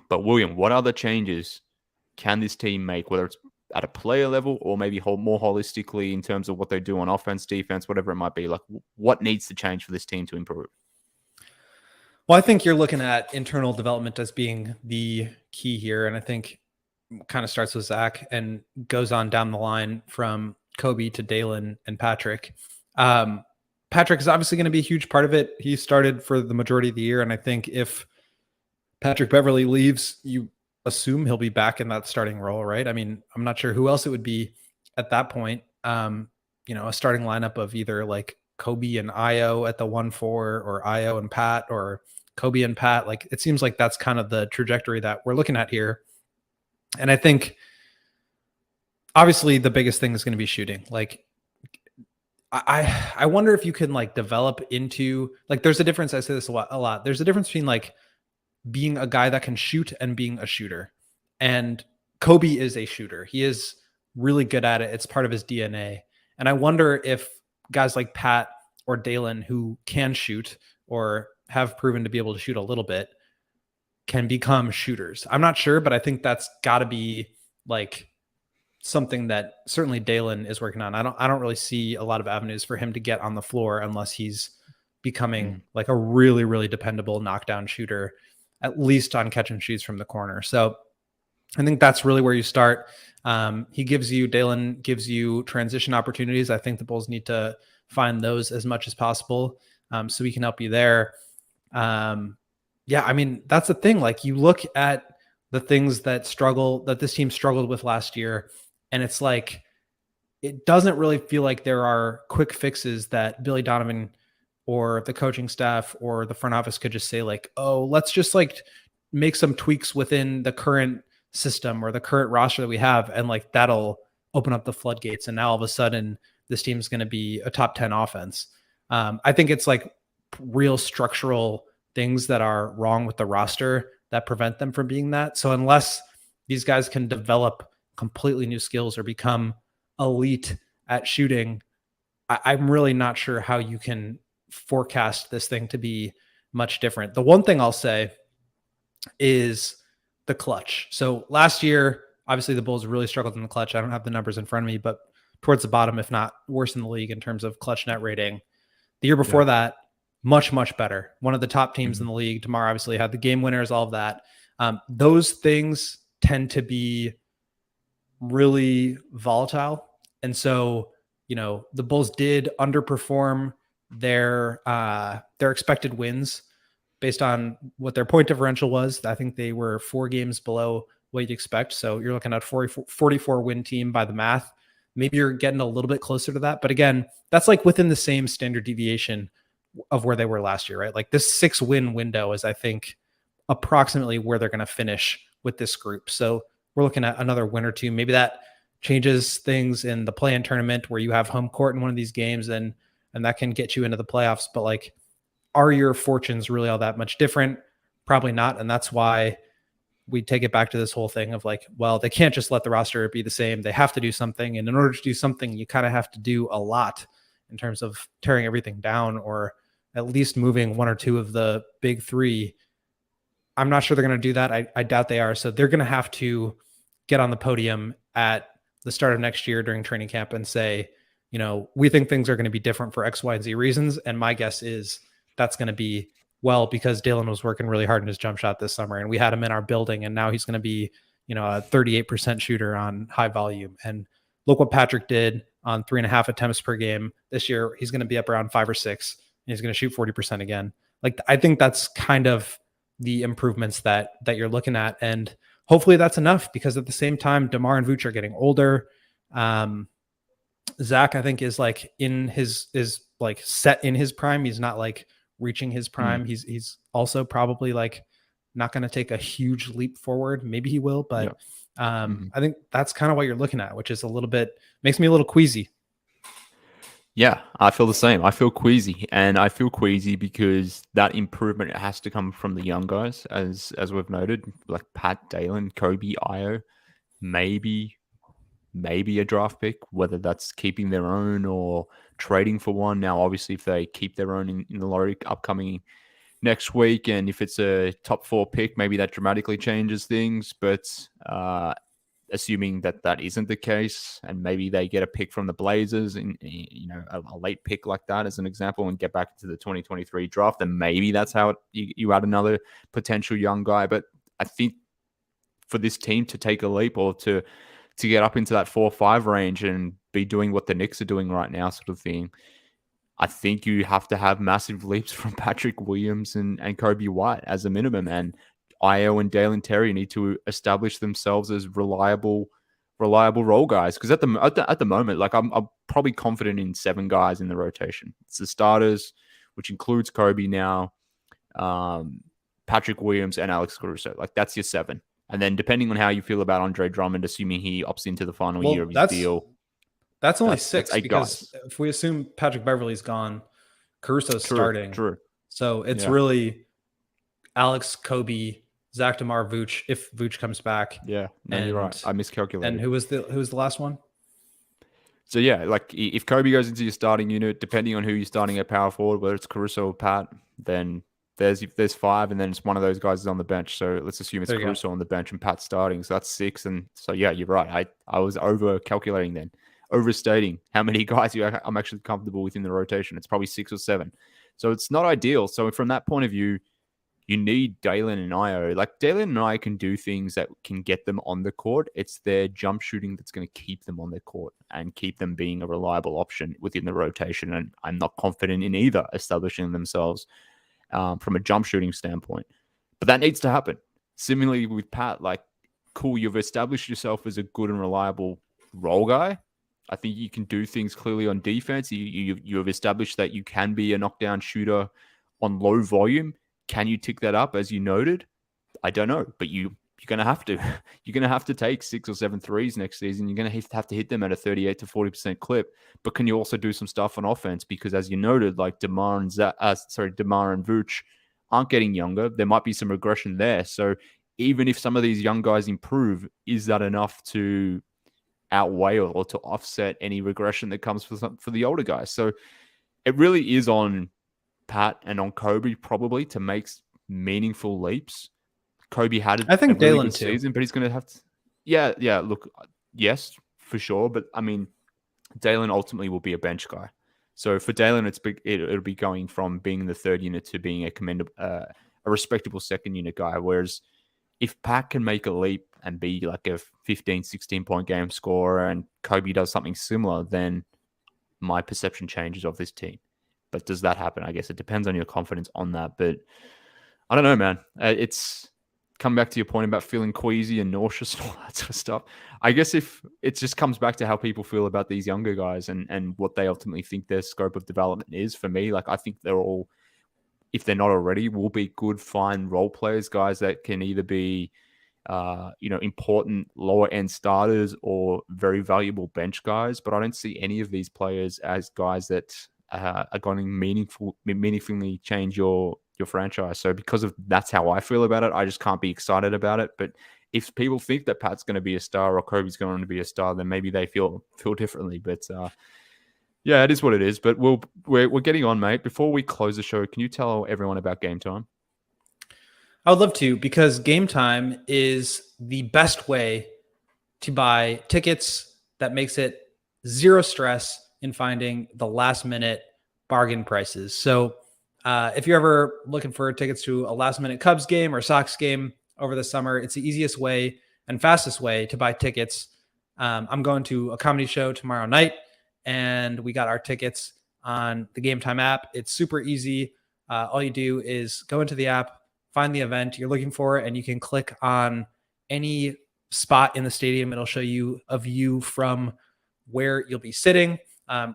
But William, what other changes can this team make, whether it's at a player level or maybe more holistically in terms of what they do on offense, defense, whatever it might be? Like, what needs to change for this team to improve? Well, I think you're looking at internal development as being the key here. And I think kind of starts with Zach and goes on down the line from Coby to Dalen and Patrick. Patrick is obviously going to be a huge part of it. He started for the majority of the year. And I think if Patrick Beverley leaves, you assume he'll be back in that starting role, right? I mean, I'm not sure who else it would be at that point. A starting lineup of either like Coby and Io at the 1-4, or Io and Pat, or Coby and Pat. Like, it seems like that's kind of the trajectory that we're looking at here. And I think obviously the biggest thing is going to be shooting. Like, I wonder if you can like develop into, like, there's a difference. I say this a lot. There's a difference between like being a guy that can shoot and being a shooter. And Coby is a shooter. He is really good at it. It's part of his DNA. And I wonder if guys like Pat or Dalen, who can shoot or have proven to be able to shoot a little bit, can become shooters. I'm not sure, but I think that's got to be like something that certainly Dalen is working on. I don't really see a lot of avenues for him to get on the floor unless he's becoming like a really, really dependable knockdown shooter, at least on catch and shoots from the corner. So I think that's really where you start. Dalen gives you transition opportunities. I think the Bulls need to find those as much as possible, so we can help you there. Yeah, I mean, that's the thing. Like, you look at the things that this team struggled with last year, and it's like, it doesn't really feel like there are quick fixes that Billy Donovan or the coaching staff or the front office could just say like, oh, let's just like make some tweaks within the current system or the current roster that we have, and like that'll open up the floodgates, and now all of a sudden this team's going to be a top 10 offense. I think it's like real structural things that are wrong with the roster that prevent them from being that. So unless these guys can develop completely new skills or become elite at shooting, I'm really not sure how you can forecast this thing to be much different. The one thing I'll say is the clutch. So last year, obviously the Bulls really struggled in the clutch. I don't have the numbers in front of me, but towards the bottom, if not worse in the league in terms of clutch net rating. The year before that, much, much better. One of the top teams in the league. DeMar obviously had the game winners, all of that. Those things tend to be really volatile. And so, the Bulls did underperform their expected wins based on what their point differential was. I think they were 4 games below what you'd expect. So you're looking at 44 win team by the math. Maybe you're getting a little bit closer to that. But again, that's like within the same standard deviation of where they were last year, right? Like this 6-win window is, I think, approximately where they're going to finish with this group. So we're looking at another win or two. Maybe that changes things in the play-in tournament where you have home court in one of these games and that can get you into the playoffs. But like, are your fortunes really all that much different? Probably not. And that's why we take it back to this whole thing of like, well, they can't just let the roster be the same. They have to do something. And in order to do something, you kind of have to do a lot in terms of tearing everything down or at least moving 1 or 2 of the big 3. I'm not sure they're going to do that. I doubt they are. So they're going to have to get on the podium at the start of next year during training camp and say, we think things are going to be different for X, Y, and Z reasons. And my guess is that's going to be, well, because Dalen was working really hard in his jump shot this summer and we had him in our building and now he's going to be, a 38% shooter on high volume. And look what Patrick did on 3.5 attempts per game this year. He's going to be up around 5 or 6 and he's going to shoot 40% again. Like, I think that's kind of the improvements that you're looking at. And hopefully that's enough because at the same time, DeMar and Vooch are getting older. Zach, I think, is like is like set in his prime. He's not like reaching his prime. He's also probably like not going to take a huge leap forward. Maybe he will, but I think that's kind of what you're looking at, which is makes me a little queasy. Yeah, I feel the same. I feel queasy, and I feel queasy because that improvement has to come from the young guys, as we've noted, like Pat, Dalen, Coby, Io, maybe a draft pick, whether that's keeping their own or trading for one. Now, obviously, if they keep their own in the lottery upcoming next week, and if it's a top 4 pick, maybe that dramatically changes things. But assuming that isn't the case, and maybe they get a pick from the Blazers, and a late pick like that as an example, and get back to the 2023 draft, then maybe that's how you add another potential young guy. But I think for this team to take a leap or to get up into that 4-5 range and be doing what the Knicks are doing right now, sort of thing, I think you have to have massive leaps from Patrick Williams and Coby White as a minimum. And Io and Dalen Terry need to establish themselves as reliable role guys. Because at the moment, like I'm probably confident in 7 guys in the rotation. It's the starters, which includes Coby now, Patrick Williams, and Alex Caruso. Like that's your 7. And then depending on how you feel about Andre Drummond, assuming he opts into the final year of his deal. That's only 6 8 because guys. if we assume Patrick Beverly's gone, Caruso's starting. True. So it's really Alex, Coby, Zach, DeMar, Vooch, if Vooch comes back. Yeah, no, you're right. I miscalculated. And who was the last one? So yeah, like if Coby goes into your starting unit, depending on who you're starting at power forward, whether it's Caruso or Pat, then there's 5, and then it's one of those guys is on the bench. So let's assume it's Caruso on the bench and Pat starting. So that's 6. And so yeah, you're right. I was over calculating then, overstating how many guys I'm actually comfortable with in the rotation. It's probably 6 or 7. So it's not ideal. So from that point of view, you need Dalen and Io. Like Dalen and Io can do things that can get them on the court. It's their jump shooting that's going to keep them on the court and keep them being a reliable option within the rotation. And I'm not confident in either establishing themselves from a jump shooting standpoint. But that needs to happen. Similarly with Pat, like, cool, you've established yourself as a good and reliable role guy. I think you can do things clearly on defense. You have established that you can be a knockdown shooter on low volume. Can you tick that up as you noted? I don't know, but you're going to have to. You're going to have to take 6 or 7 threes next season. You're going to have to hit them at a 38 to 40% clip. But can you also do some stuff on offense? Because as you noted, like DeMar and Vooch aren't getting younger. There might be some regression there. So even if some of these young guys improve, is that enough to outweigh or to offset any regression that comes for the older guys? So it really is on Pat and on Coby probably to make meaningful leaps. Coby had I a think really Dalen good too. season, but he's going to have to. Yeah. Look, yes, for sure. But I mean, Dalen ultimately will be a bench guy. So for Dalen, it'll be going from being the third unit to being a commendable, a respectable second unit guy. Whereas if Pat can make a leap and be like a 15, 16 point game scorer and Coby does something similar, then my perception changes of this team. But does that happen? I guess it depends on your confidence on that. But I don't know, man. It's come back to your point about feeling queasy and nauseous and all that sort of stuff. I guess if it just comes back to how people feel about these younger guys and what they ultimately think their scope of development is. For me, like I think they're all, if they're not already, will be good, fine role players, guys that can either be important lower end starters or very valuable bench guys. But I don't see any of these players as guys that are going to meaningfully change your franchise. So because of that's how I feel about it, I just can't be excited about it. But if people think that Pat's going to be a star or Coby's going to be a star, then maybe they feel differently. But yeah, it is what it is. But we're getting on, mate. Before we close the show, can you tell everyone about Game Time? I would love to, because Game Time is the best way to buy tickets that makes it zero stress in finding the last minute bargain prices. So if you're ever looking for tickets to a last minute Cubs game or Sox game over the summer, it's the easiest way and fastest way to buy tickets. I'm going to a comedy show tomorrow night, and we got our tickets on the Game Time app. It's super easy. All you do is go into the app, find the event you're looking for, and you can click on any spot in the stadium. It'll show you a view from where you'll be sitting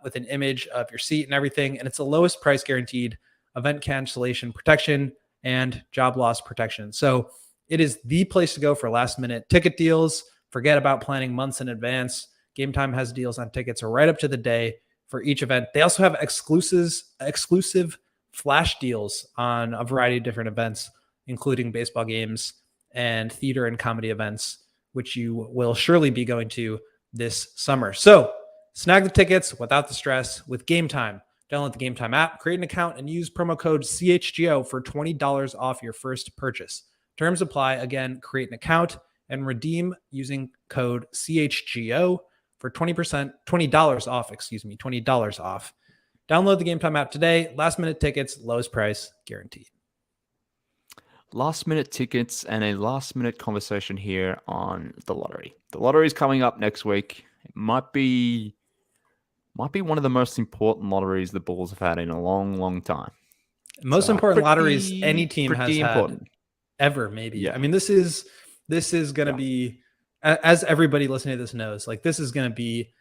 with an image of your seat and everything. And it's the lowest price guaranteed, event cancellation protection, and job loss protection. So it is the place to go for last minute ticket deals. Forget about planning months in advance. Game Time has deals on tickets right up to the day for each event. They also have exclusive flash deals on a variety of different events, including baseball games and theater and comedy events, which you will surely be going to this summer. So snag the tickets without the stress with Game Time. Download the Game Time app, create an account, and use promo code CHGO for $20 off your first purchase. Terms apply. Again, create an account and redeem using code CHGO for $20 off, $20 off. Download the Game Time app today. Last minute tickets, lowest price guaranteed. Last minute tickets and a last minute conversation here on the lottery. The lottery is coming up next week. It might be one of the most important lotteries the Bulls have had in a long, long time. Most important lotteries any team has had ever, maybe. Yeah. I mean, this is going to be, as everybody listening to this knows, like this is going to be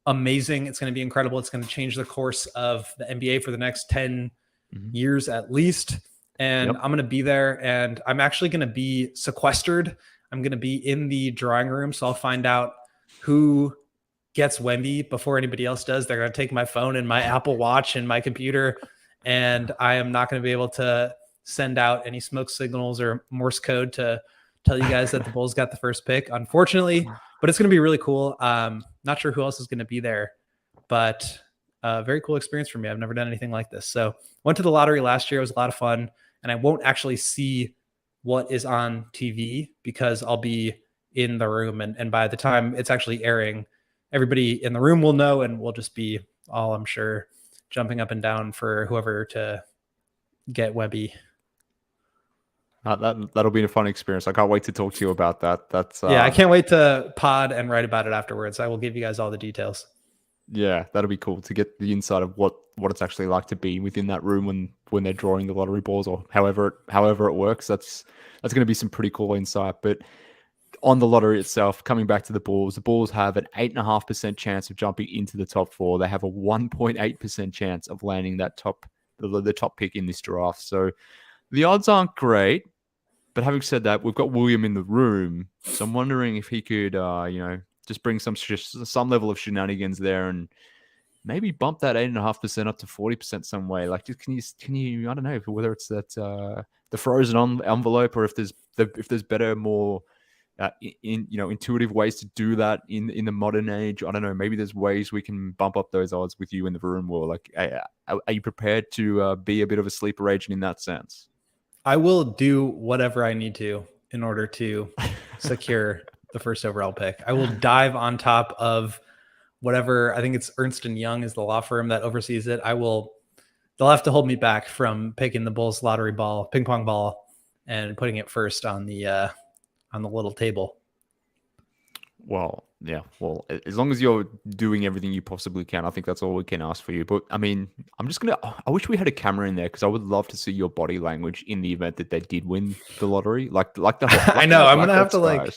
amazing. It's going to be incredible. It's going to change the course of the NBA for the next 10 years at least. And I'm going to be there, and I'm actually going to be sequestered. I'm going to be in the drawing room. So I'll find out who gets Wemby before anybody else does. They're going to take my phone and my Apple Watch and my computer, and I am not going to be able to send out any smoke signals or Morse code to tell you guys that the Bulls got the first pick, unfortunately. But it's going to be really cool. Not sure who else is going to be there, but very cool experience for me. I've never done anything like this. So went to the lottery last year. It was a lot of fun. And I won't actually see what is on TV because I'll be in the room. And by the time it's actually airing, everybody in the room will know, and we'll just be all, I'm sure, jumping up and down for whoever to get Webby. That'll be a fun experience. I can't wait to talk to you about that. I can't wait to pod and write about it afterwards. I will give you guys all the details. Yeah, that'll be cool to get the insight of what it's actually like to be within that room when they're drawing the lottery balls, or however it works. That's going to be some pretty cool insight. But on the lottery itself, coming back to the Bulls have an 8.5% chance of jumping into the top four. They have a 1.8% chance of landing that the top pick in this draft. So the odds aren't great. But having said that, we've got William in the room, so I'm wondering if he could, just bring some level of shenanigans there and maybe bump that 8.5% up to 40% some way. Like, can you? I don't know whether it's that the frozen envelope, or if there's better, more intuitive ways to do that in the modern age. I don't know. Maybe there's ways we can bump up those odds with you in the room. Or like, are you prepared to be a bit of a sleeper agent in that sense? I will do whatever I need to in order to secure the first overall pick. I will dive on top of whatever, I think it's Ernst & Young is the law firm that oversees it. They'll have to hold me back from picking the Bulls lottery ball, ping pong ball, and putting it first on the little table. Well, yeah. Well, as long as you're doing everything you possibly can, I think that's all we can ask for you. But I mean, I wish we had a camera in there because I would love to see your body language in the event that they did win the lottery. Like I know. I'm gonna have to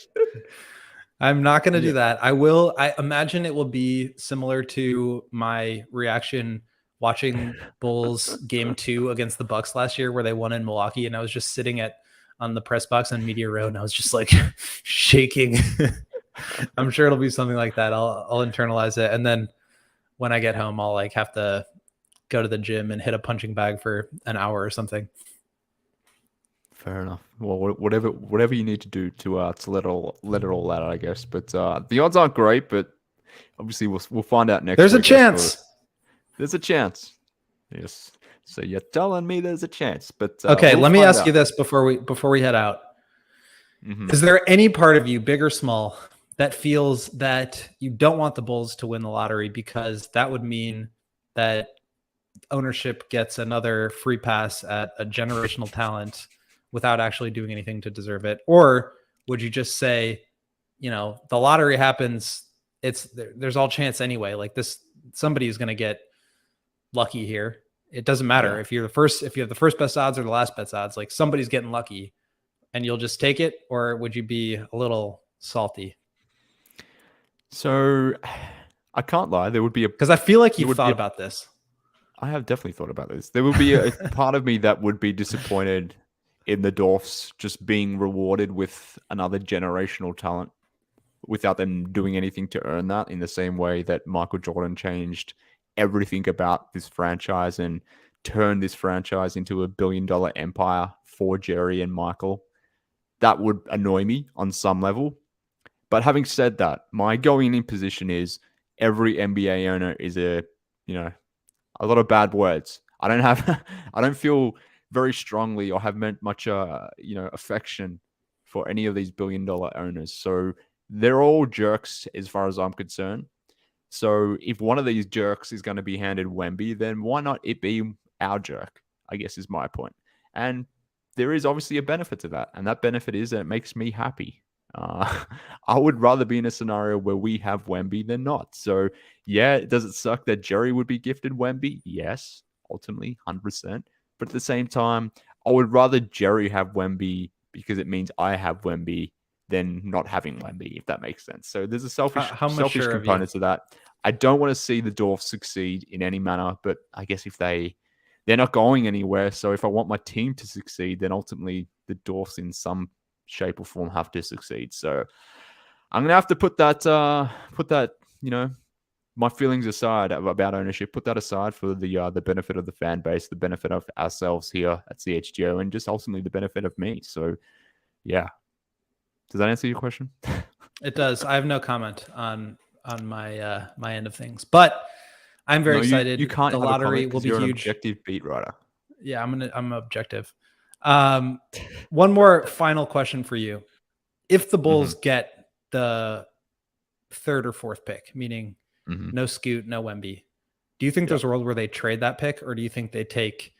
I'm not gonna do that. I imagine it will be similar to my reaction watching Bulls game 2 against the Bucks last year, where they won in Milwaukee, and I was just sitting on the press box on Media Row, and I was just like shaking. I'm sure it'll be something like that. I'll internalize it, and then when I get home, I'll like have to go to the gym and hit a punching bag for an hour or something. Fair enough. Well, whatever you need to do to let it all out, I guess. But the odds aren't great, but obviously we'll find out next. There's a chance. There's a chance. Yes. So you're telling me there's a chance, but okay. Let me ask you this before we head out. Mm-hmm. Is there any part of you, big or small, that feels that you don't want the Bulls to win the lottery because that would mean that ownership gets another free pass at a generational talent without actually doing anything to deserve it? Or would you just say, the lottery happens, there's all chance anyway. Like somebody is going to get lucky here. It doesn't matter if you have the first best odds or the last best odds, like somebody's getting lucky and you'll just take it, or would you be a little salty? So I can't lie. There would be because I feel like you've thought about this. I have definitely thought about this. There would be a part of me that would be disappointed in the Dolphs just being rewarded with another generational talent without them doing anything to earn that, in the same way that Michael Jordan changed everything about this franchise and turned this franchise into $1 billion empire for Jerry and Michael. That would annoy me on some level. But having said that, my going in position is every NBA owner is a lot of bad words. I don't feel very strongly or have meant much, affection for any of these $1 billion owners. So they're all jerks as far as I'm concerned. So if one of these jerks is going to be handed Wemby, then why not it be our jerk, I guess is my point. And there is obviously a benefit to that. And that benefit is that it makes me happy. I would rather be in a scenario where we have Wemby than not. So yeah, does it suck that Jerry would be gifted Wemby? Yes, ultimately, 100%. But at the same time, I would rather Jerry have Wemby because it means I have Wemby than not having Wemby, if that makes sense. So there's a selfish component to that. I don't want to see the Dolphs succeed in any manner, but I guess if they're not going anywhere, so if I want my team to succeed, then ultimately the Dolphs in some shape or form have to succeed. So I'm gonna have to put that my feelings aside about ownership, put that aside for the benefit of the fan base, the benefit of ourselves here at CHGO, and just ultimately the benefit of me. So yeah, does that answer your question? It does. I have no comment on my my end of things, but I'm very excited. You can't. The lottery will be huge. An objective beat writer. Yeah, I'm objective. One more final question for you. If the Bulls get the third or fourth pick, meaning no Scoot, no Wemby, do you think there's a world where they trade that pick, or do you think they take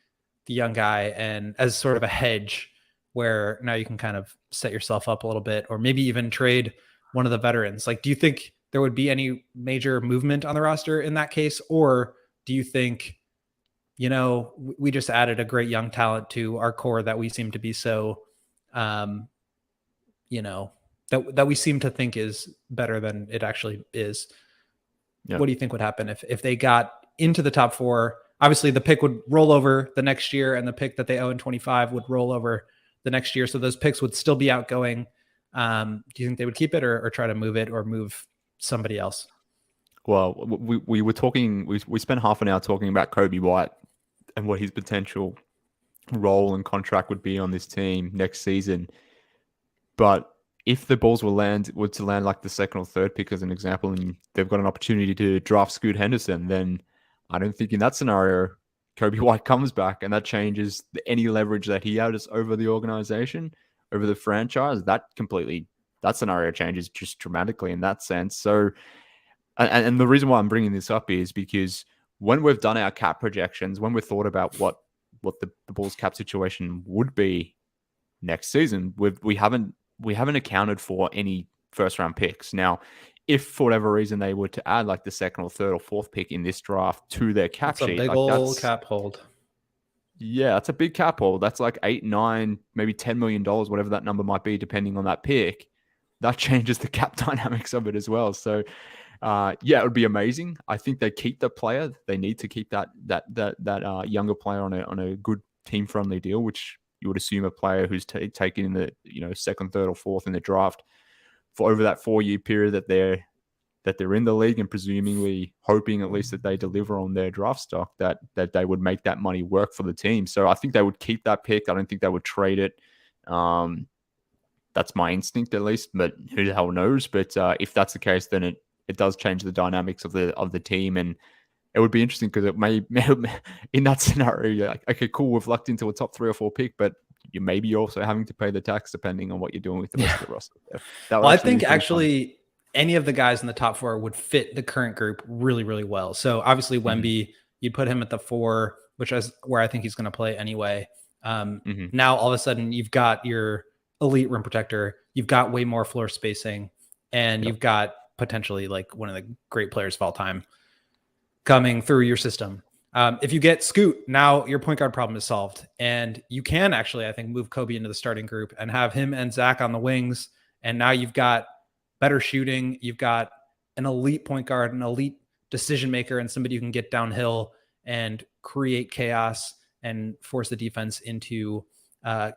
the young guy and as sort of a hedge where now you can kind of set yourself up a little bit, or maybe even trade one of the veterans? Like, do you think there would be any major movement on the roster in that case? Or do you think, we just added a great young talent to our core that we seem to be so, that we seem to think is better than it actually is? Yeah. What do you think would happen if they got into the top 4? Obviously the pick would roll over the next year, and the pick that they owe in 25 would roll over the next year. So those picks would still be outgoing. Do you think they would keep it or try to move it or move somebody else? Well, we were talking, we spent half an hour talking about Coby White and what his potential role and contract would be on this team next season. But if the Bulls were to land like the second or third pick as an example, and they've got an opportunity to draft Scoot Henderson, then I don't think in that scenario Coby White comes back and that changes any leverage that he has over the organization. over the franchise, that scenario changes just dramatically in that sense. So, and the reason why I'm bringing this up is because when we've done our cap projections, when we've thought about what the Bulls cap situation would be next season, we haven't accounted for any first round picks. Now, if for whatever reason they were to add like the second or third or fourth pick in this draft to their cap That's a sheet, big like old cap hold. yeah, that's a big cap hold. That's like 8, 9, maybe $10 million, whatever that number might be, depending on that pick. That changes the cap dynamics of it as well. So, yeah, it would be amazing. I think they keep the player. They need to keep that younger player on a good team friendly deal, which you would assume a player who's taken in the second, third, or fourth in the draft for over that 4-year period that they're in the league, and presumably hoping at least that they deliver on their draft stock, that they would make that money work for the team. So I think they would keep that pick. I don't think they would trade it. That's my instinct at least, but who the hell knows? But if that's the case, then it does change the dynamics of the team, and it would be interesting because it may in that scenario, you're like, okay, cool, we've lucked into a top 3 or 4 pick, but you may be also having to pay the tax depending on what you're doing with the rest of the roster. Well, I think actually any of the guys in the top 4 would fit the current group really, really well. So obviously Wemby, you'd put him at the 4, which is where I think he's going to play anyway. Now all of a sudden you've got your elite rim protector, you've got way more floor spacing, and you've got potentially like one of the great players of all time coming through your system. If you get Scoot, now your point guard problem is solved, and you can actually, I think, move Coby into the starting group and have him and Zach on the wings. And now you've got better shooting. You've got an elite point guard, an elite decision maker, and somebody who can get downhill and create chaos and force the defense into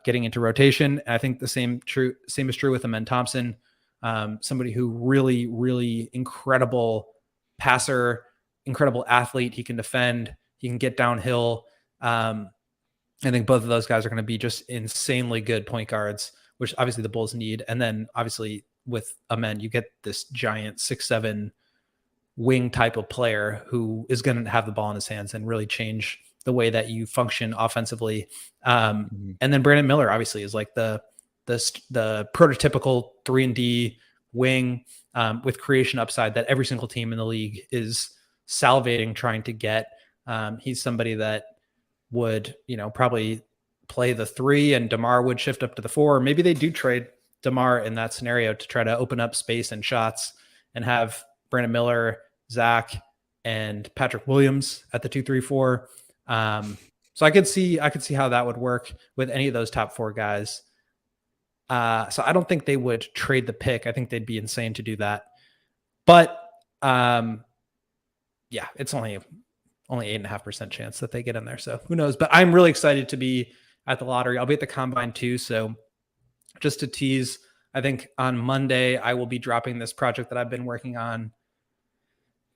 getting into rotation. And I think the same is true with Amen Thompson, somebody who really, really incredible passer, incredible athlete. He can defend. He can get downhill. I think both of those guys are going to be just insanely good point guards, which obviously the Bulls need. And then obviously with Amen, you get this giant 6'7" wing type of player who is going to have the ball in his hands and really change the way that you function offensively. And then Brandon Miller obviously is like the prototypical 3-and-D wing with creation upside that every single team in the league is salivating trying to get. He's somebody that would, probably play the 3 and DeMar would shift up to the 4. Or maybe they do trade DeMar in that scenario to try to open up space and shots and have Brandon Miller, Zach, and Patrick Williams at the 2, 3, 4. So I could see how that would work with any of those top 4 guys. So I don't think they would trade the pick. I think they'd be insane to do that. But yeah, it's only 8.5% chance that they get in there. So who knows? But I'm really excited to be at the lottery. I'll be at the combine too. So just to tease, I think on Monday I will be dropping this project that I've been working on.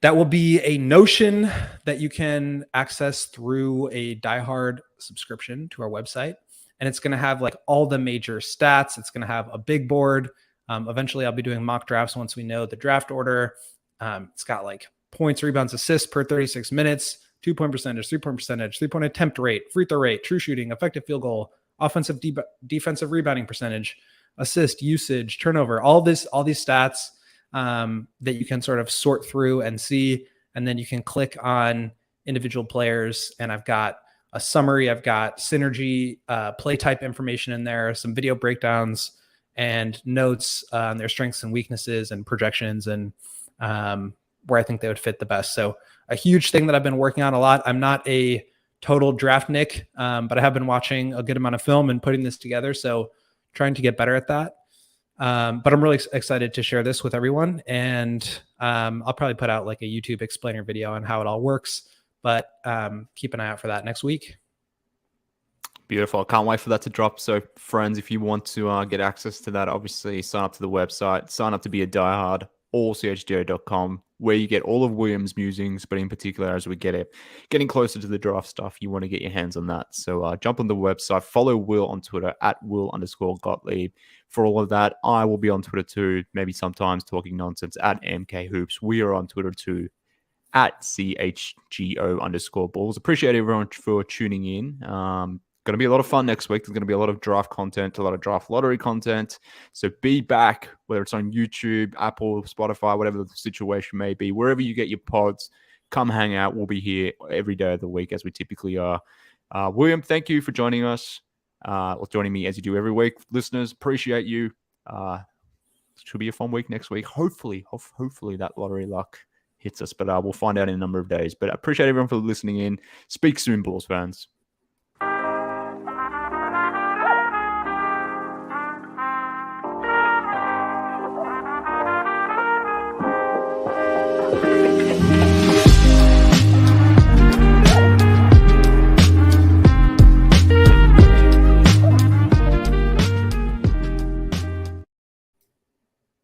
That will be a Notion that you can access through a diehard subscription to our website. And it's going to have like all the major stats. It's going to have a big board. Eventually I'll be doing mock drafts once we know the draft order. It's got like points, rebounds, assists per 36 minutes, 2-point percentage, 3-point percentage, 3-point attempt rate, free throw rate, true shooting, effective field goal, offensive defensive rebounding percentage, assist usage, turnover, all these stats that you can sort of sort through and see. And then you can click on individual players. And I've got a summary. I've got synergy, play type information in there, some video breakdowns and notes on their strengths and weaknesses and projections and where I think they would fit the best. So a huge thing that I've been working on a lot. I'm not a total draft Nick, but I have been watching a good amount of film and putting this together. So trying to get better at that. But I'm really excited to share this with everyone. And I'll probably put out like a YouTube explainer video on how it all works. But keep an eye out for that next week. Beautiful. I can't wait for that to drop. So friends, if you want to get access to that, obviously sign up to the website, sign up to be a diehard, allchgo.com, where you get all of William's musings, but in particular, as we getting closer to the draft stuff, you want to get your hands on that. So jump on the website, follow Will on Twitter at Will_Gottlieb. For all of that, I will be on Twitter too, maybe sometimes talking nonsense at MK Hoops. We are on Twitter too at CHGO_Bulls. Appreciate everyone for tuning in. going to be a lot of fun next week. There's going to be a lot of draft content, a lot of draft lottery content. So be back, whether it's on YouTube, Apple, Spotify, whatever the situation may be, wherever you get your pods, come hang out. We'll be here every day of the week as we typically are. William, thank you for joining us, or joining me as you do every week. Listeners, appreciate you. Should be a fun week next week. Hopefully that lottery luck hits us, but we'll find out in a number of days. But I appreciate everyone for listening in. Speak soon, Bulls fans.